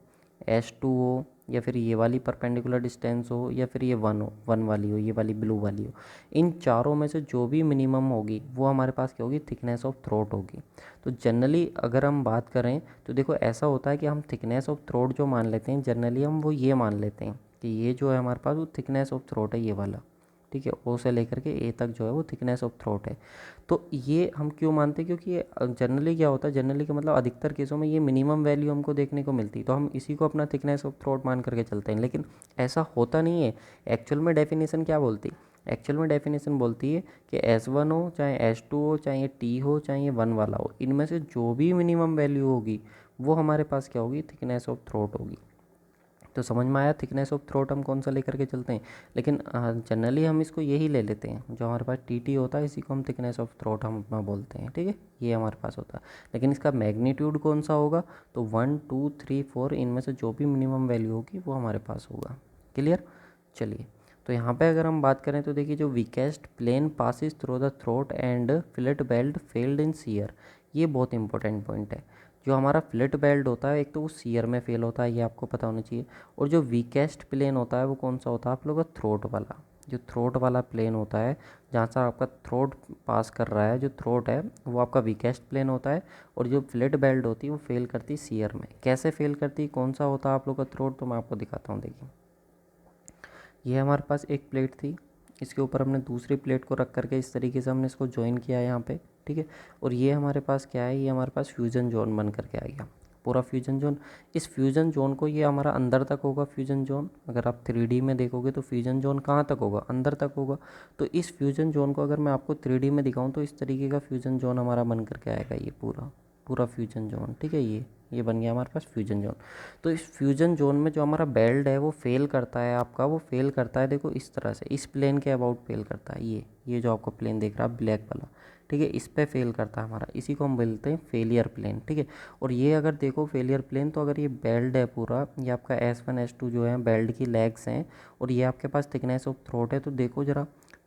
S2 हो, या फिर ये वाली परपेंडिकुलर डिस्टेंस हो, या फिर ये 1 हो, 1 वाली हो, ये वाली ब्लू वाली हो, इन चारों में से जो भी मिनिमम होगी वो हमारे पास क्या होगी, थिकनेस ऑफ थ्रोट होगी। तो जनरली अगर हम बात करें तो देखो ऐसा होता है कि हम थिकनेस ऑफ थ्रोट जो मान लेते हैं, जनरली हम वो ये मान लेते हैं कि ये जो है हमारे पास वो थिकनेस ऑफ थ्रोट है, ये वाला, ठीक है। ओ से लेकर के ए तक जो है वो थिकनेस ऑफ थ्रोट है। तो ये हम क्यों मानते हैं, क्योंकि ये जनरली क्या होता है, जनरली का मतलब अधिकतर केसों में ये मिनिमम वैल्यू हमको देखने को मिलती है, तो हम इसी को अपना थिकनेस ऑफ थ्रोट मान करके चलते हैं। लेकिन ऐसा होता नहीं है। एक्चुअल में डेफिनेशन क्या बोलती है, एक्चुअल में डेफिनेशन बोलती है कि S1 हो, चाहे S2 हो, चाहे ये T हो, चाहे ये 1 वाला हो, इनमें से जो भी मिनिमम वैल्यू होगी वो हमारे पास क्या होगी, थिकनेस ऑफ थ्रोट होगी। तो समझ में आया, थिकनेस ऑफ थ्रोट हम कौन सा लेकर के चलते हैं। लेकिन जनरली हम इसको यही ले लेते हैं, जो हमारे पास TT होता है इसी को हम थिकनेस ऑफ थ्रोट हम अपना बोलते हैं, ठीक है। ये हमारे पास होता है। लेकिन इसका मैग्नीट्यूड कौन सा होगा, तो 1 2 3 4 इनमें से जो भी मिनिमम वैल्यू होगी वो हमारे पास होगा। क्लियर। चलिए, तो यहाँ पे अगर हम बात करें तो देखिए, जो weakest plane passes through the throat and fillet weld failed in shear, ये बहुत इंपॉर्टेंट पॉइंट है। जो हमारा फिलेट बेल्ट होता है, एक तो वो सीयर में फेल होता है, ये आपको पता होना चाहिए। और जो वीकेस्ट प्लेन होता है वो कौन सा होता है आप लोगों का, थ्रोट वाला। जो थ्रोट वाला प्लेन होता है, जहाँ से आपका थ्रोट पास कर रहा है, जो थ्रोट है वो आपका वीकेस्ट प्लेन होता है। और जो फिलेट बेल्ट होती है वो फेल करती है सीयर में। कैसे फेल करती है, कौन सा होता है आप लोग का थ्रोट, तो मैं आपको दिखाता हूँ। देखिए, ये हमारे पास एक प्लेट थी, इसके ऊपर हमने दूसरी प्लेट को रख करके इस तरीके से हमने इसको ज्वाइन किया है यहाँ पे, ठीक है। और ये हमारे पास क्या है, ये हमारे पास फ्यूजन जोन बन करके आ गया, पूरा फ्यूजन जोन। इस फ्यूजन जोन को, ये हमारा अंदर तक होगा फ्यूजन जोन। अगर आप 3D में देखोगे तो फ्यूजन जोन कहाँ तक होगा, अंदर तक होगा। तो इस फ्यूजन जोन को अगर मैं आपको 3D में दिखाऊँ तो इस तरीके का फ्यूजन जोन हमारा बन करके आएगा, ये पूरा पूरा फ्यूजन जोन, ठीक है। ये बन गया हमारे पास फ्यूजन जोन। तो इस फ्यूजन जोन में जो हमारा बेल्ट है वो फेल करता है आपका, वो फेल करता है, देखो इस तरह से, इस प्लेन के अबाउट फेल करता है। ये जो आपको प्लेन देख रहा है ब्लैक वाला, ठीक है, इस पे फेल करता है हमारा, इसी को हम बोलते हैं फेलियर प्लेन, ठीक है। और ये अगर देखो फेलियर प्लेन, तो अगर ये बेल्ट है पूरा, ये आपका S1 S2 जो है बेल्ट की लेग्स हैं, और ये आपके पास थिकनेस ऑफ थ्रोट है, तो देखो ज़रा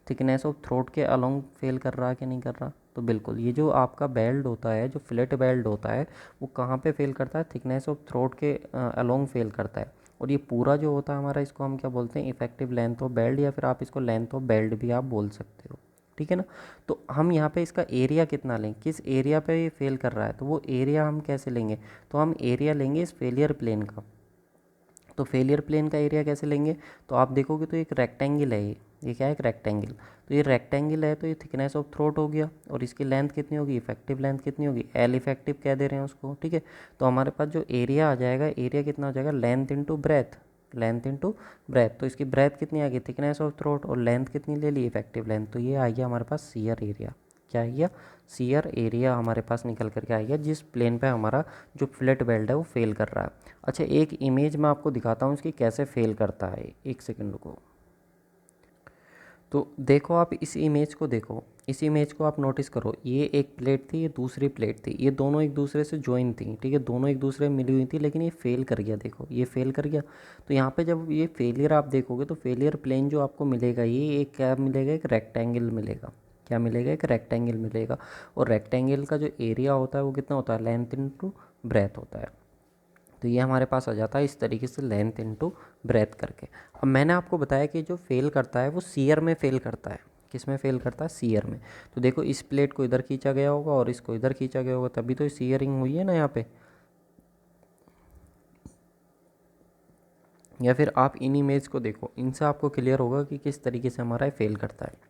थिकनेस ऑफ थ्रोट के अलोंग फेल कर रहा है कि नहीं कर रहा। तो बिल्कुल, ये जो आपका बेल्ट होता है, जो फिलेट बेल्ट होता है, वो कहाँ पे फेल करता है, थिकनेस ऑफ थ्रोट के अलोंग फेल करता है। और ये पूरा जो होता है हमारा, इसको हम क्या बोलते हैं, इफेक्टिव लेंथ ऑफ बेल्ट, या फिर आप इसको लेंथ ऑफ बेल्ट भी आप बोल सकते हो, ठीक है ना। तो हम यहाँ पे इसका एरिया कितना लें, किस एरिया पे ये फेल कर रहा है, तो वो एरिया हम कैसे लेंगे, तो हम एरिया लेंगे इस फेलियर प्लेन का। तो फेलियर प्लेन का एरिया कैसे लेंगे, तो आप देखोगे तो एक रेक्टेंगल है, ये क्या है, एक रेक्टेंगल। तो ये रेक्टेंगल है, तो ये थिकनेस ऑफ थ्रोट हो गया, और इसकी लेंथ कितनी होगी, इफेक्टिव लेंथ कितनी होगी, एल इफेक्टिव कह दे रहे हैं उसको, ठीक है। तो हमारे पास जो एरिया आ जाएगा, एरिया कितना हो जाएगा, length into breadth, length into breadth. तो इसकी ब्रेथ कितनी आ गई, थिकनेस ऑफ थ्रोट, और लेंथ कितनी ले ली, इफेक्टिव लेंथ। तो ये आ गया हमारे पास सीयर एरिया। क्या आ गया, सीयर एरिया हमारे पास निकल करके आ गया, जिस प्लेन पे हमारा जो फ्लैट बेल्ट है वो फेल कर रहा है। अच्छा, एक इमेज मैं आपको दिखाता हूँ इसकी कैसे फेल करता है, एक सेकंड को। तो देखो, आप इस इमेज को देखो, इस इमेज को आप नोटिस करो, ये एक प्लेट थी, ये दूसरी प्लेट थी, ये दोनों एक दूसरे से ज्वाइन थी, ठीक है, दोनों एक दूसरे में मिली हुई थी, लेकिन ये फेल कर गया, देखो ये फेल कर गया। तो यहाँ पे जब ये फेलियर आप देखोगे तो फेलियर प्लेन जो आपको मिलेगा, ये एक क्या मिलेगा, एक रेक्टेंगल मिलेगा। क्या मिलेगा, एक रेक्टेंगल मिलेगा। और रेक्टेंगल का जो एरिया होता है वो कितना होता है, लेंथ इंटू ब्रेथ होता है। तो ये हमारे पास आ जाता है इस तरीके से, लेंथ इनटू ब्रेथ करके। अब मैंने आपको बताया कि जो फेल करता है वो सीयर में फेल करता है, किस में फेल करता है, सीयर में। तो देखो, इस प्लेट को इधर खींचा गया होगा और इसको इधर खींचा गया होगा, तभी तो सीयरिंग हुई है ना यहाँ पे। या फिर आप इन इमेज को देखो, इनसे आपको क्लियर होगा कि किस तरीके से हमारा फेल करता है।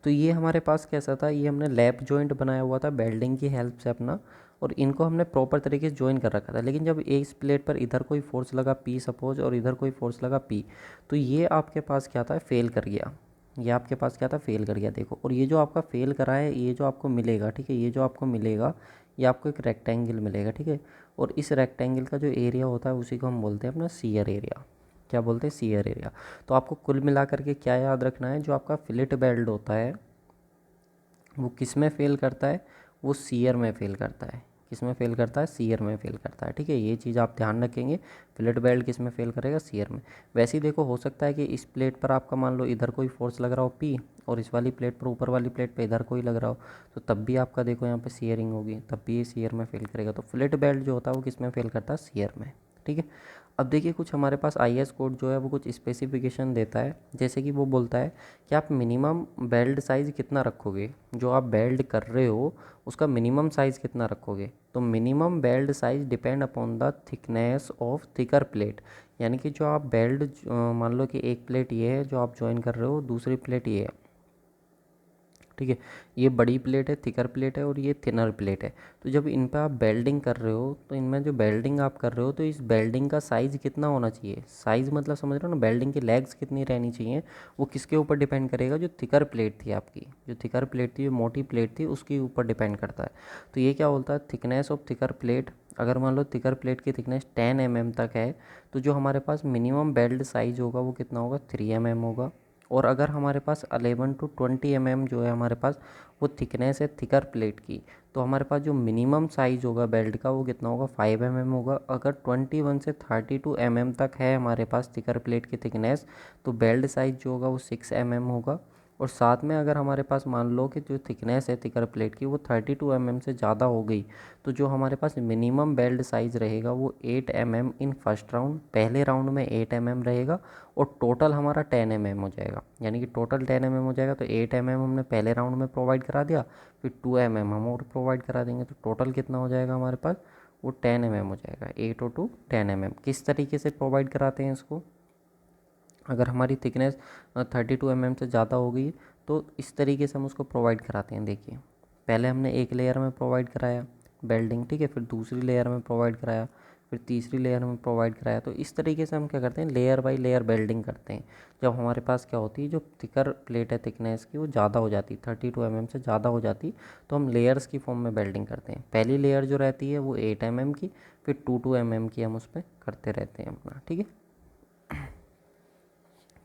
तो ये हमारे पास कैसा था, ये हमने लैप जॉइंट बनाया हुआ था बेल्डिंग की हेल्प से अपना, और इनको हमने प्रॉपर तरीके से ज्वाइन कर रखा था। लेकिन जब इस प्लेट पर इधर कोई फोर्स लगा P सपोज, और इधर कोई फोर्स लगा P, तो ये आपके पास क्या था, फेल कर गया। ये आपके पास क्या था, फेल कर गया, देखो। और ये जो आपका फेल करा है, ये जो आपको मिलेगा, ठीक है, ये जो आपको मिलेगा, ये आपको एक रेक्टेंगल मिलेगा, ठीक है। और इस रेक्टेंगल का जो एरिया होता है उसी को हम बोलते हैं अपना सीयर एरिया। क्या बोलते हैं, सीयर एरिया। तो आपको कुल मिला करके क्या याद रखना है, जो आपका फिलेट बेल्ट होता है, वो किस में फेल करता है, वो सीयर में फेल करता है। किस में फेल करता है, सीयर में फेल करता है। ठीक है, ये चीज़ आप ध्यान रखेंगे। फिलेट बेल्ट किस में फेल करेगा, सीयर में। वैसे ही देखो, हो सकता है कि इस प्लेट पर आपका मान लो इधर कोई फोर्स लग रहा हो पी, और इस वाली प्लेट पर, ऊपर वाली प्लेट पर इधर कोई लग रहा हो, तो तब भी आपका देखो यहाँ पे सीयरिंग होगी, तब भी ये सीयर में फेल करेगा। तो फिलेट बेल्ट जो होता है वो किस में फेल करता है, सीयर में। ठीक है, अब देखिए कुछ हमारे पास आईएस कोड जो है वो कुछ स्पेसिफिकेशन देता है। जैसे कि वो बोलता है कि आप मिनिमम बेल्ट साइज़ कितना रखोगे, जो आप बेल्ट कर रहे हो उसका मिनिमम साइज़ कितना रखोगे। तो minimum belt size depend upon the thickness of thicker plate. यानी कि जो आप बेल्ट, मान लो कि एक प्लेट ये है जो आप ज्वाइन कर रहे हो, दूसरी प्लेट ये है। ठीक है, ये बड़ी प्लेट है, थिकर प्लेट है, और ये थिनर प्लेट है। तो जब इन पे आप बेल्डिंग कर रहे हो, तो इनमें जो बेल्डिंग आप कर रहे हो, तो इस बेल्डिंग का साइज़ कितना होना चाहिए। साइज़ मतलब समझ रहे हो ना, बेल्डिंग की लेग्स कितनी रहनी चाहिए, वो किसके ऊपर डिपेंड करेगा, जो थिकर प्लेट थी आपकी, जो थिकर प्लेट थी, जो मोटी प्लेट थी, उसके ऊपर डिपेंड करता है। तो ये क्या बोलता है, थिकनेस ऑफ थिकर प्लेट। अगर मान लो थिकर प्लेट की थिकनेस 10 mm तक है, तो जो हमारे पास मिनिमम बेल्ट साइज़ होगा वो कितना होगा, 3 mm होगा। और अगर हमारे पास 11 to 20 mm जो है हमारे पास, वो थिकनेस है थिकर प्लेट की, तो हमारे पास जो मिनिमम साइज़ होगा बेल्ट का वो कितना होगा, 5 mm होगा। अगर 21 से 32 mm तक है हमारे पास थिकर प्लेट की थिकनेस, तो बेल्ट साइज़ जो होगा वो 6 mm होगा। और साथ में अगर हमारे पास मान लो कि जो थिकनेस है थिकर प्लेट की वो 32 mm से ज़्यादा हो गई, तो जो हमारे पास मिनिमम बेल्ट साइज़ रहेगा वो 8 mm इन फर्स्ट राउंड, पहले राउंड में 8 mm रहेगा, और टोटल हमारा 10 mm हो जाएगा। यानी कि टोटल 10 mm हो जाएगा। तो 8 mm हमने पहले राउंड में प्रोवाइड करा दिया, फिर 2 mm हम और प्रोवाइड करा देंगे, तो टोटल कितना हो जाएगा हमारे पास, वो 10 mm हो जाएगा। 8 और 2 10 mm। किस तरीके से प्रोवाइड कराते हैं इसको, अगर हमारी थिकनेस 32 mm से ज़्यादा हो गई, तो इस तरीके से हम उसको प्रोवाइड कराते हैं। देखिए, पहले हमने एक लेयर में प्रोवाइड कराया बेल्डिंग, ठीक है, फिर दूसरी लेयर में प्रोवाइड कराया, फिर तीसरी लेयर में प्रोवाइड कराया। तो इस तरीके से हम क्या करते हैं, लेयर बाय लेयर बेल्डिंग करते हैं। जब हमारे पास क्या होती है, जो थिकर प्लेट है थिकनेस की वो ज़्यादा हो जाती, 32 mm से ज़्यादा हो जाती, तो हम लेयर्स की फॉर्म में बेल्डिंग करते हैं। पहली लेयर जो रहती है वो 8 mm की, फिर 2 2 mm की हम उस पर करते रहते हैं अपना। ठीक है,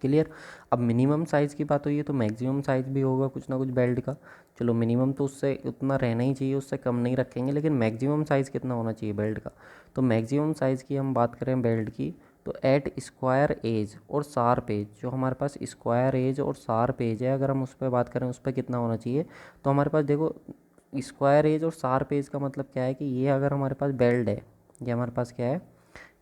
क्लियर। अब मिनिमम साइज़ की बात हुई है, तो मैक्सिमम साइज़ भी होगा कुछ ना कुछ बेल्ट का। चलो, मिनिमम तो उससे उतना रहना ही चाहिए, उससे कम नहीं रखेंगे, लेकिन मैक्सिमम साइज़ कितना होना चाहिए बेल्ट का। तो मैक्सिमम साइज़ की हम बात करें बेल्ट की, तो एट स्क्वायर एज और शार्प एज, जो हमारे पास स्क्वायर एज और शार्प एज है, अगर हम उस पर बात करें उस पर कितना होना चाहिए, तो हमारे पास देखो, स्क्वायर एज और शार्प एज का मतलब क्या है कि ये अगर हमारे पास बेल्ट है, ये हमारे पास क्या है,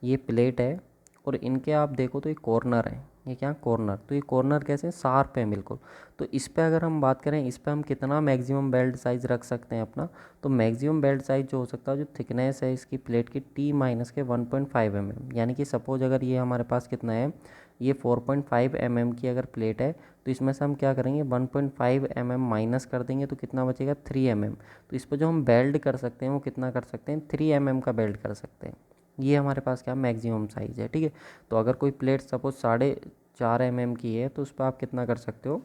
ये प्लेट है, और इनके आप देखो तो ये कॉर्नर है, ये क्या कॉर्नर, तो ये कॉर्नर कैसे शार्प है बिल्कुल। तो इस पे अगर हम बात करें, इस पे हम कितना मैक्सिमम बेल्ट साइज़ रख सकते हैं अपना, तो मैक्सिमम बेल्ट साइज़ जो हो सकता है, जो थिकनेस है इसकी प्लेट की टी माइनस के 1.5 mm। यानी कि सपोज अगर ये हमारे पास कितना है, ये 4.5 mm की अगर प्लेट है, तो इसमें से हम क्या करेंगे, 1.5 mm माइनस कर देंगे, तो कितना बचेगा, 3 mm। तो इस पर जो हम बेल्ट कर सकते हैं वो कितना कर सकते हैं, 3 mm का बेल्ट कर सकते हैं। ये हमारे पास क्या मैक्सिमम साइज़ है। ठीक है, तो अगर कोई प्लेट सपोज 4.5 mm की है, तो उस पर आप कितना कर सकते हो,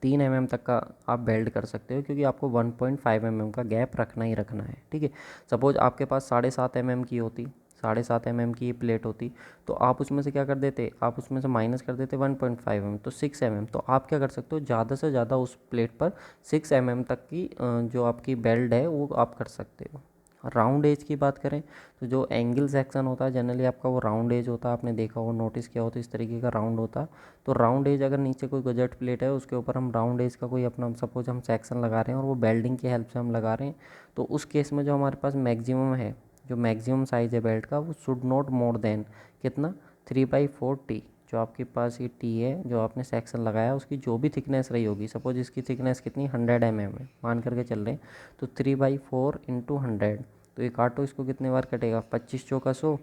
3 mm तक का आप बेल्ट कर सकते हो, क्योंकि आपको 1.5 mm का गैप रखना ही रखना है। ठीक है, सपोज आपके पास 7.5 mm की होती, 7.5 mm की ये प्लेट होती, तो आप उसमें से क्या कर देते, आप उसमें से माइनस कर देते 1.5 mm, तो 6 mm। तो आप क्या कर सकते हो, ज़्यादा से ज़्यादा उस प्लेट पर 6 mm तक की जो आपकी बेल्ट है वो आप कर सकते हो। राउंड एज की बात करें, तो जो एंगल सेक्शन होता है जनरली आपका वो राउंड एज होता है, आपने देखा हो, नोटिस किया हो, तो इस तरीके का राउंड होता है। तो राउंड एज, अगर नीचे कोई गजट प्लेट है उसके ऊपर हम राउंड एज का कोई अपना सपोज हम सेक्शन लगा रहे हैं, और वो बेल्डिंग की हेल्प से हम लगा रहे हैं, तो उस केस में जो हमारे पास मैक्सिमम है, जो मैक्सिमम साइज़ है बेल्ट का, वो शुड नॉट मोर देन कितना, 3/4 टी। जो आपके पास ये टी है जो आपने सेक्शन लगाया, उसकी जो भी थिकनेस रही होगी, सपोज इसकी थिकनेस कितनी 100 mm है मान करके चल रहे हैं, तो 3/4 × 100, तो ये काटो इसको, कितने बार कटेगा, 25 × 100,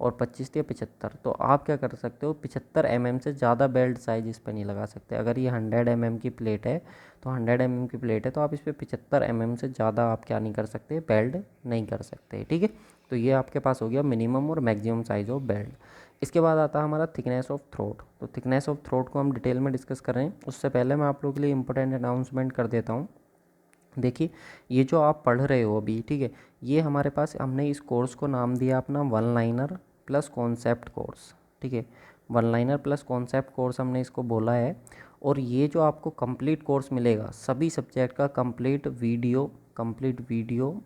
और 25 × 75। तो आप क्या कर सकते हो, 75 mm से ज़्यादा बेल्ट साइज इस पर नहीं लगा सकते। अगर ये 100 mm की प्लेट है, तो 100 mm की प्लेट है, तो आप इस पर 75 mm से ज़्यादा आप क्या नहीं कर सकते, बेल्ट नहीं कर सकते। ठीक है, तो ये आपके पास हो गया मिनिमम और मैक्सिमम साइज ऑफ बेल्ट। इसके बाद आता है हमारा थिकनेस ऑफ थ्रोट। तो थिकनेस ऑफ थ्रोट को हम डिटेल में डिस्कस कर रहे हैं, उससे पहले मैं आप लोगों के लिए इंपॉर्टेंट अनाउंसमेंट कर देता हूँ। देखिए, ये जो आप पढ़ रहे हो अभी, ठीक है, ये हमारे पास, हमने इस कोर्स को नाम दिया अपना one liner plus concept course. ठीक है, one liner plus concept course हमने इसको बोला है। और ये जो आपको कंप्लीट कोर्स मिलेगा सभी सब्जेक्ट का कंप्लीट वीडियो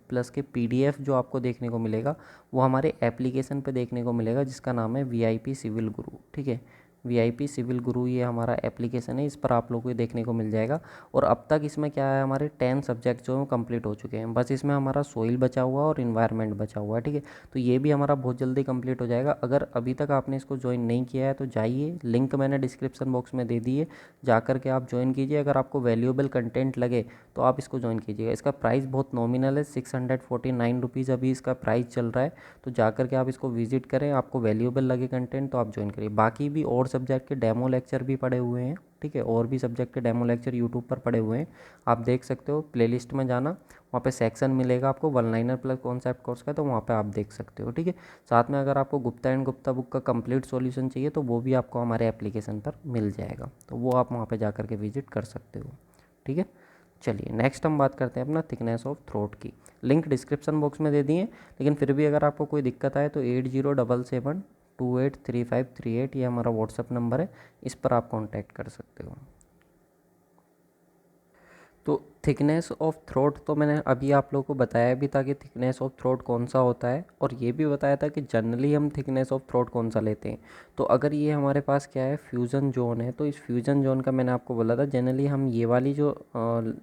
प्लस के पीडीएफ जो आपको देखने को मिलेगा वो हमारे एप्लीकेशन पे देखने को मिलेगा, जिसका नाम है वीआईपी सिविल गुरु। ठीक है, वीआईपी सिविल गुरु ये हमारा एप्लीकेशन है, इस पर आप लोगों को देखने को मिल जाएगा। और अब तक इसमें क्या है, हमारे 10 सब्जेक्ट जो हैं कंप्लीट हो चुके हैं, बस इसमें हमारा सोइल बचा हुआ और इन्वायरमेंट बचा हुआ है। ठीक है, तो ये भी हमारा बहुत जल्दी कंप्लीट हो जाएगा। अगर अभी तक आपने इसको ज्वाइन नहीं किया है तो जाइए, लिंक मैंने डिस्क्रिप्शन बॉक्स में दे दी है, जा कर के आप ज्वाइन कीजिए। अगर आपको वैल्यूएबल कंटेंट लगे तो आप इसको ज्वाइन कीजिएगा। इसका प्राइस बहुत नॉमिनल है, 649 रुपीज़ अभी इसका प्राइस चल रहा है। तो जा कर के आप इसको विजिट करें, आपको वैल्यूएबल लगे कंटेंट तो आप ज्वाइन करिए। बाकी भी और सब्जेक्ट के डेमो लेक्चर भी पड़े हुए हैं। ठीक है, और भी सब्जेक्ट के डेमो लेक्चर यूट्यूब पर पड़े हुए हैं, आप देख सकते हो। प्लेलिस्ट में जाना, वहाँ पे सेक्शन मिलेगा आपको one liner plus concept course का, तो वहाँ पे आप देख सकते हो। ठीक है, साथ में अगर आपको गुप्ता एंड गुप्ता बुक का कंप्लीट सॉल्यूशन चाहिए तो वो भी आपको हमारे एप्लीकेशन पर मिल जाएगा, तो वो आप वहाँ पे जा कर के विजिट कर सकते हो। ठीक है, चलिए नेक्स्ट हम बात करते हैं अपना थिकनेस ऑफ थ्रोट की। लिंक डिस्क्रिप्शन बॉक्स में दे दिए, लेकिन फिर भी अगर आपको कोई दिक्कत आए तो 8077283538 ये हमारा व्हाट्सअप नंबर है, इस पर आप कॉन्टैक्ट कर सकते हो। तो थिकनेस ऑफ थ्रोट तो मैंने अभी आप लोगों को बताया भी था कि थिकनेस ऑफ थ्रोट कौन सा होता है, और ये भी बताया था कि जनरली हम थिकनेस ऑफ थ्रोट कौन सा लेते हैं। तो अगर ये हमारे पास क्या है, फ्यूज़न जोन है, तो इस फ्यूज़न जोन का मैंने आपको बोला था जनरली हम ये वाली जो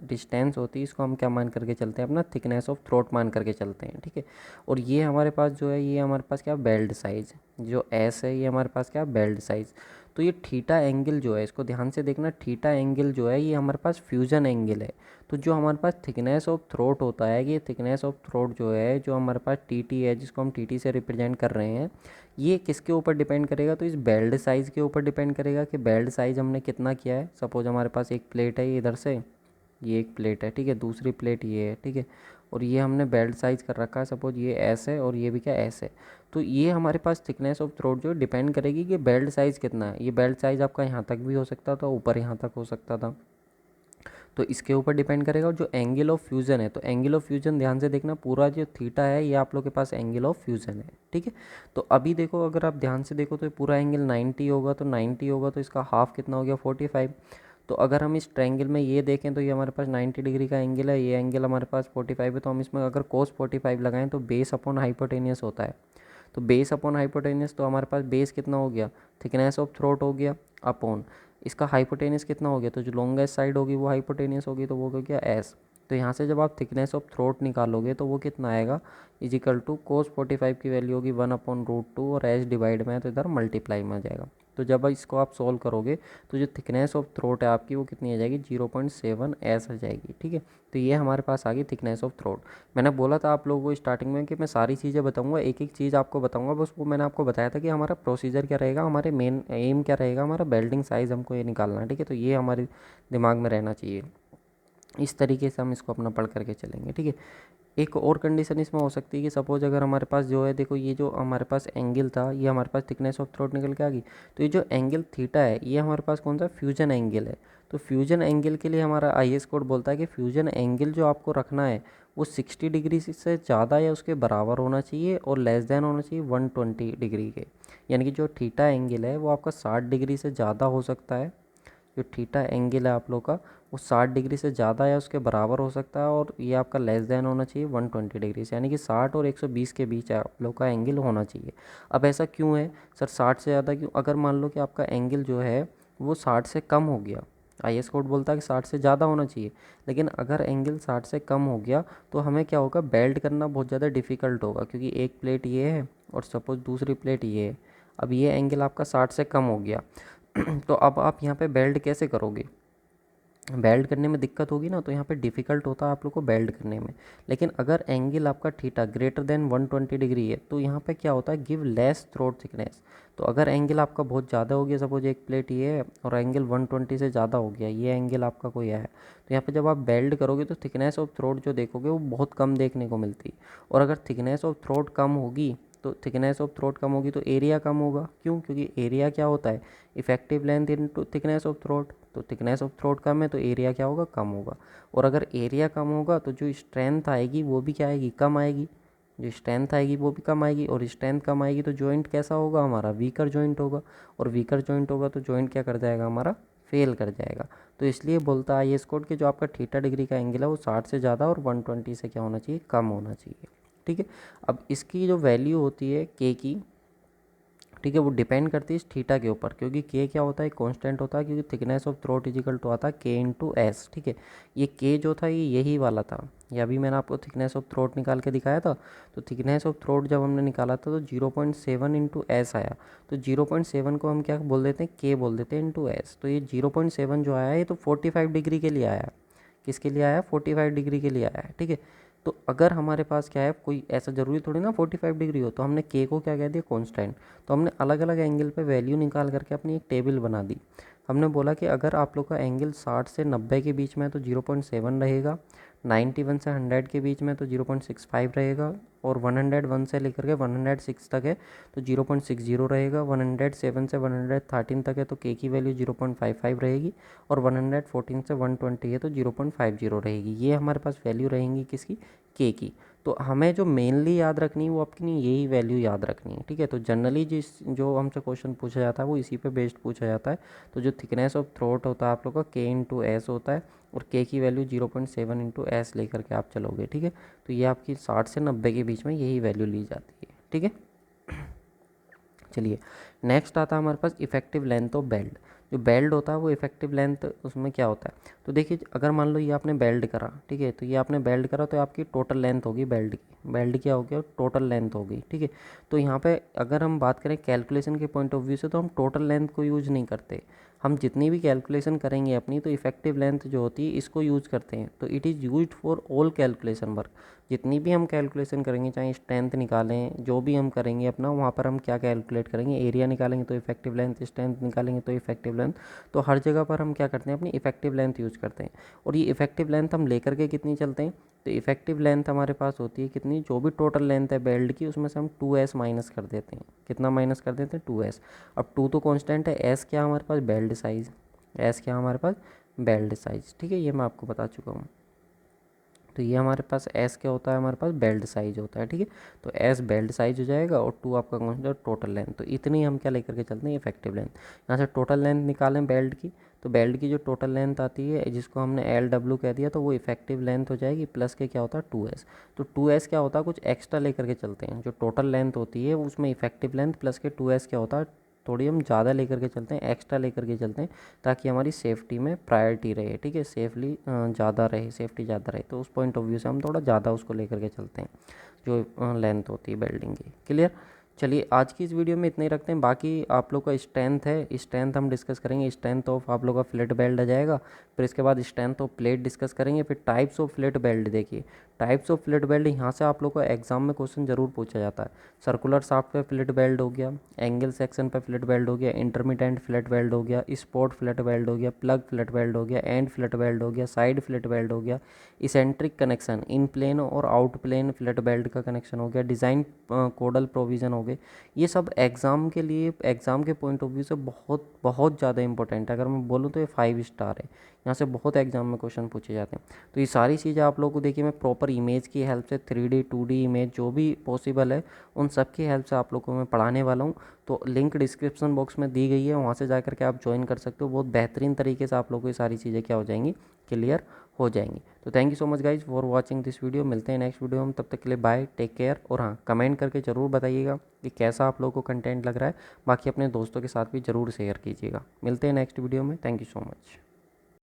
डिस्टेंस होती है इसको हम क्या मान करके चलते हैं, अपना थिकनेस ऑफ थ्रोट मान करके चलते हैं। ठीक है, और ये हमारे पास जो है, ये हमारे पास क्या बेल्ट साइज़ जो एस है, ये हमारे पास क्या बेल्ट साइज़। तो ये थीटा एंगल जो है, इसको ध्यान से देखना, थीटा एंगल जो है ये हमारे पास फ्यूज़न एंगल है। तो जो हमारे पास थिकनेस ऑफ थ्रोट होता है, ये थिकनेस ऑफ थ्रोट जो है, जो हमारे पास टीटी है, जिसको हम टीटी से रिप्रेजेंट कर रहे हैं, ये किसके ऊपर डिपेंड करेगा, तो इस बेल्ट साइज़ के ऊपर डिपेंड करेगा कि बेल्ट साइज़ हमने कितना किया है। सपोज हमारे पास एक प्लेट है इधर से, ये एक प्लेट है, ठीक है, दूसरी प्लेट ये है, ठीक है, और ये हमने बेल्ट साइज़ कर रखा है, सपोज ये एस है और ये भी क्या एस है। तो ये हमारे पास थिकनेस ऑफ थ्रोट जो डिपेंड करेगी कि बेल्ट साइज़ कितना है। ये बेल्ट साइज़ आपका यहाँ तक भी हो सकता था, ऊपर यहाँ तक हो सकता था, तो इसके ऊपर डिपेंड करेगा। और जो एंगल ऑफ फ्यूज़न है, तो एंगल ऑफ फ्यूज़न ध्यान से देखना, पूरा जो थीटा है ये आप लोग के पास एंगल ऑफ फ्यूज़न है। ठीक है, तो अभी देखो, अगर आप ध्यान से देखो तो पूरा एंगल 90 होगा, तो 90 होगा तो इसका हाफ कितना हो गया, 45। तो अगर हम इस ट्रायंगल में ये देखें तो ये हमारे पास 90 डिग्री का एंगल है, ये एंगल हमारे पास 45 है, तो हम इसमें अगर cos 45 लगाएं तो बेस अपॉन हाइपोटेनियस होता है। तो बेस अपॉन हाइपोटेनियस, तो हमारे पास बेस कितना हो गया, थिकनेस ऑफ थ्रोट हो गया, अपॉन इसका हाइपोटेनियस कितना हो गया, तो जो लॉन्गेस्ट साइड होगी वो हाइपोटेनियस होगी, तो वो हो गया एस। तो यहाँ से जब आप थिकनेस ऑफ थ्रोट निकालोगे तो वो कितना आएगा, इजिकल टू cos 45 की वैल्यू होगी 1/√2, और एस डिवाइड में है तो इधर मल्टीप्लाई में आ जाएगा। तो जब इसको आप सॉल्व करोगे तो जो थिकनेस ऑफ थ्रोट है आपकी वो कितनी आ जाएगी, 0.7 एस आ जाएगी। ठीक है, तो ये हमारे पास आ गई थिकनेस ऑफ थ्रोट। मैंने बोला था आप लोगों को स्टार्टिंग में कि मैं सारी चीज़ें बताऊंगा, एक एक चीज़ आपको बताऊंगा, बस वो मैंने आपको बताया था कि हमारा प्रोसीजर क्या रहेगा, हमारे मेन एम क्या रहेगा, हमारा बेल्डिंग साइज़ हमको ये निकालना है। ठीक है, तो ये हमारे दिमाग में रहना चाहिए, इस तरीके से हम इसको अपना पढ़ करके चलेंगे। ठीक है, एक और कंडीशन इसमें हो सकती है कि सपोज अगर हमारे पास जो है, देखो ये जो हमारे पास एंगल था, ये हमारे पास थिकनेस ऑफ थ्रोट निकल के आ गई, तो ये जो एंगल थीटा है ये हमारे पास कौन सा फ्यूजन एंगल है। तो फ्यूजन एंगल के लिए हमारा आईएस कोड बोलता है कि फ्यूजन एंगल जो आपको रखना है वो 60 डिग्री से ज़्यादा या उसके बराबर होना चाहिए, और लेस देन होना चाहिए 120 डिग्री के। यानी कि जो थीटा एंगल है वो आपका 60 डिग्री से ज़्यादा हो सकता है, जो थीटा एंगल है आप लोग का वो 60 डिग्री से ज़्यादा या उसके बराबर हो सकता है, और ये आपका लेस देन होना चाहिए 120 डिग्री से, यानी कि 60 और 120 के बीच आप लोग का एंगल होना चाहिए। अब ऐसा क्यों है सर, 60 से ज़्यादा क्यों? अगर मान लो कि आपका एंगल जो है वो 60 से कम हो गया, आईएस कोड बोलता है कि 60 से ज़्यादा होना चाहिए, लेकिन अगर एंगल 60 से कम हो गया तो हमें क्या होगा, बेल्ट करना बहुत ज़्यादा डिफ़िकल्ट होगा, क्योंकि एक प्लेट ये है और सपोज़ दूसरी प्लेट ये है। अब ये एंगल आपका 60 से कम हो गया तो अब आप यहाँ पे बेल्ट कैसे करोगे, बेल्ट करने में दिक्कत होगी ना, तो यहाँ पे डिफ़िकल्ट होता है आप लोग को बेल्ट करने में। लेकिन अगर एंगल आपका थीटा ग्रेटर देन 120 डिग्री है तो यहाँ पे क्या होता है, गिव लेस थ्रोट थिकनेस। तो अगर एंगल आपका बहुत ज़्यादा हो गया, सपोज एक प्लेट ये है और एंगल 120 से ज़्यादा हो गया, ये एंगल आपका कोई है, तो यहाँ पे जब आप बेल्ट करोगे तो थिकनेस ऑफ थ्रोट जो देखोगे वो बहुत कम देखने को मिलती। और अगर थिकनेस ऑफ थ्रोट कम होगी, तो थिकनेस ऑफ थ्रोट कम होगी तो एरिया कम होगा। क्यों? क्योंकि एरिया क्या होता है, effective length into thickness of throat. तो थिकनेस ऑफ थ्रोट कम है तो एरिया क्या होगा, कम होगा। और अगर एरिया कम होगा तो जो स्ट्रेंथ आएगी वो भी क्या आएगी, कम आएगी। जो स्ट्रेंथ आएगी वो भी कम आएगी, और स्ट्रेंथ कम आएगी तो जॉइंट कैसा होगा, हमारा वीकर जॉइंट होगा। और वीकर जॉइंट होगा तो जॉइंट क्या कर जाएगा, हमारा फेल कर जाएगा। तो इसलिए बोलता है IS कोड कि जो आपका थीटा डिग्री का एंगल है वो 60 से ज़्यादा और 120 से क्या होना चाहिए, कम होना चाहिए। ठीक है, अब इसकी जो वैल्यू होती है के की, ठीक है, वो डिपेंड करती है इस थीटा के ऊपर, क्योंकि के क्या होता है, कांस्टेंट होता है, क्योंकि thickness of throat is equal to आता है के इंटू एस। ठीक है, ये के जो था ये यही वाला था, ये अभी मैंने आपको थिकनेस ऑफ थ्रोट निकाल के दिखाया था। तो थिकनेस ऑफ थ्रोट जब हमने निकाला था तो 0.7 इंटू एस आया। तो 0.7 को हम क्या बोल देते हैं, के बोल देते हैं इंटू एस। तो ये 0.7 जो आया है ये तो 45 डिग्री के लिए आया है। किसके लिए आया, 45 डिग्री के लिए आया है। ठीक है, तो अगर हमारे पास क्या है, कोई ऐसा ज़रूरी थोड़ी ना 45 डिग्री हो, तो हमने के को क्या कह दिया, कांस्टेंट। तो हमने अलग अलग एंगल पे वैल्यू निकाल करके अपनी एक टेबल बना दी। हमने बोला कि अगर आप लोग का एंगल 60 से 90 के बीच में है तो 0.7 रहेगा, 91 से 100 के बीच में तो 0.65 रहेगा, और 101 से लेकर के 106 तक है तो 0.60 रहेगा, 107 से 113 तक है तो के की वैल्यू 0.55 रहेगी, और 114 से 120 है तो 0.50 रहेगी। ये हमारे पास वैल्यू रहेंगी किसकी, के की। तो हमें जो मेनली याद रखनी है वो अपनी यही वैल्यू याद रखनी है। ठीक है, तो जनरली जिस जो हमसे क्वेश्चन पूछा जाता है वो इसी पे बेस्ड पूछा जाता है। तो जो थिकनेस ऑफ थ्रोट होता है आप लोग का के इंटू एस होता है, और के की वैल्यू 0.7 इंटू एस लेकर के आप चलोगे। ठीक है, तो ये आपकी 60 से 90 के बीच में यही वैल्यू ली जाती है। ठीक है, चलिए नेक्स्ट आता है हमारे पास इफेक्टिव लेंथ ऑफ बेल्ट। जो बेल्ट होता है वो इफेक्टिव लेंथ उसमें क्या होता है, तो देखिए अगर मान लो ये आपने बेल्ट करा, ठीक है, तो ये आपने बेल्ट करा तो आपकी टोटल लेंथ होगी बेल्ट की, बेल्ट क्या हो गया, टोटल लेंथ होगी। ठीक है, तो यहाँ पे अगर हम बात करें कैलकुलेशन के पॉइंट ऑफ व्यू से तो हम टोटल लेंथ को यूज़ नहीं करते। हम जितनी भी कैलकुलेशन करेंगे अपनी तो इफेक्टिव लेंथ जो होती है इसको यूज़ करते हैं। तो it is used for all calculation work. जितनी भी हम कैलकुलेशन करेंगे, चाहे स्ट्रेंथ निकालें, जो भी हम करेंगे अपना, वहाँ पर हम क्या कैलकुलेट करेंगे, एरिया निकालेंगे तो इफेक्टिव लेंथ, स्ट्रेंथ निकालेंगे तो इफेक्टिव लेंथ। तो हर जगह पर हम क्या करते हैं, अपनी इफेक्टिव लेंथ यूज़ करते हैं। और ये इफेक्टिव लेंथ हम लेकर के कितनी चलते हैं, तो इफेक्टिव लेंथ हमारे पास होती है कितनी, जो भी टोटल लेंथ है बेल्ट की उसमें से हम 2s माइनस कर देते हैं। कितना माइनस कर देते हैं, 2s। अब 2 तो कांस्टेंट है, s क्या हमारे पास, बेल्ट साइज़, s क्या हमारे पास, बेल्ट साइज़। ठीक है, ये मैं आपको बता चुका हूँ। तो ये हमारे पास एस क्या होता है, हमारे पास बेल्ट साइज होता है। ठीक है, तो एस बेल्ट साइज हो जाएगा और 2 आपका कौन सा, टोटल लेंथ। तो इतनी हम क्या लेकर के चलते हैं, इफेक्टिव लेंथ। यहाँ से टोटल लेंथ निकालें बेल्ट की, तो बेल्ट की जो टोटल लेंथ आती है जिसको हमने LW कह दिया तो वो इफेक्टिव लेंथ हो जाएगी, प्लस के क्या होता है 2s। तो 2s क्या होता है, कुछ एक्स्ट्रा लेकर के चलते हैं। जो टोटल लेंथ होती है उसमें इफेक्टिव लेंथ प्लस के 2s क्या होता है, थोड़ी हम ज़्यादा लेकर के चलते हैं, एक्स्ट्रा लेकर के चलते हैं, ताकि हमारी सेफ्टी में प्रायोरिटी रहे। ठीक है, सेफली ज़्यादा रहे, सेफ्टी ज़्यादा रहे, तो उस पॉइंट ऑफ व्यू से हम थोड़ा ज़्यादा उसको लेकर के चलते हैं जो लेंथ होती है बिल्डिंग की। क्लियर, चलिए आज की इस वीडियो में इतना ही रखते हैं। बाकी आप लोग का स्ट्रेंथ है, स्ट्रेंथ हम डिस्कस करेंगे, स्ट्रेंथ ऑफ आप लोग का फ्लैट बेल्ट आ जाएगा। फिर इसके बाद स्ट्रेंथ ऑफ प्लेट डिस्कस करेंगे। फिर टाइप्स ऑफ फ्लैट बेल्ट, देखिए टाइप्स ऑफ फ्लैट बेल्ट यहाँ से आप लोग को एग्जाम में क्वेश्चन जरूर पूछा जाता है। सर्कुलर शाफ्ट पे फ्लैट बेल्ट हो गया, एंगल सेक्शन पे फ्लैट बेल्ट हो गया, इंटरमीडिएट फ्लैट बेल्ट हो गया, स्पोर्ट फ्लैट बेल्ट हो गया, प्लग फ्लैट बेल्ट हो गया, एंड फ्लैट बेल्ट हो गया, साइड फ्लैट बेल्ट हो गया, इसेंट्रिक कनेक्शन, इन प्लेन और आउट प्लेन फ्लैट बेल्ट का कनेक्शन हो गया, डिज़ाइन कोडल प्रोविज़न हो गए। ये सब एग्ज़ाम के लिए, एग्ज़ाम के पॉइंट ऑफ व्यू से बहुत बहुत ज़्यादा इंपॉर्टेंट है। अगर मैं बोलूँ तो ये 5 स्टार है, यहाँ से बहुत एग्जाम में क्वेश्चन पूछे जाते हैं। तो ये सारी चीज़ें आप लोगों को देखिए मैं प्रॉपर इमेज की हेल्प से 3D 2D इमेज जो भी पॉसिबल है उन सब की हेल्प से आप लोगों को मैं पढ़ाने वाला हूँ। तो लिंक डिस्क्रिप्शन बॉक्स में दी गई है, वहाँ से जा कर के आप ज्वाइन कर सकते हो। बहुत बेहतरीन तरीके से आप लोगों को ये सारी चीज़ें क्या हो जाएंगी, क्लियर हो जाएंगी। तो thank you so much guys for watching this video. मिलते हैं नेक्स्ट वीडियो में, तब तक के लिए बाय, टेक केयर। और हाँ, कमेंट करके ज़रूर बताइएगा कि कैसा आप लोगों को कंटेंट लग रहा है। बाकी अपने दोस्तों के साथ भी ज़रूर शेयर कीजिएगा। मिलते हैं नेक्स्ट वीडियो में, थैंक यू सो मच।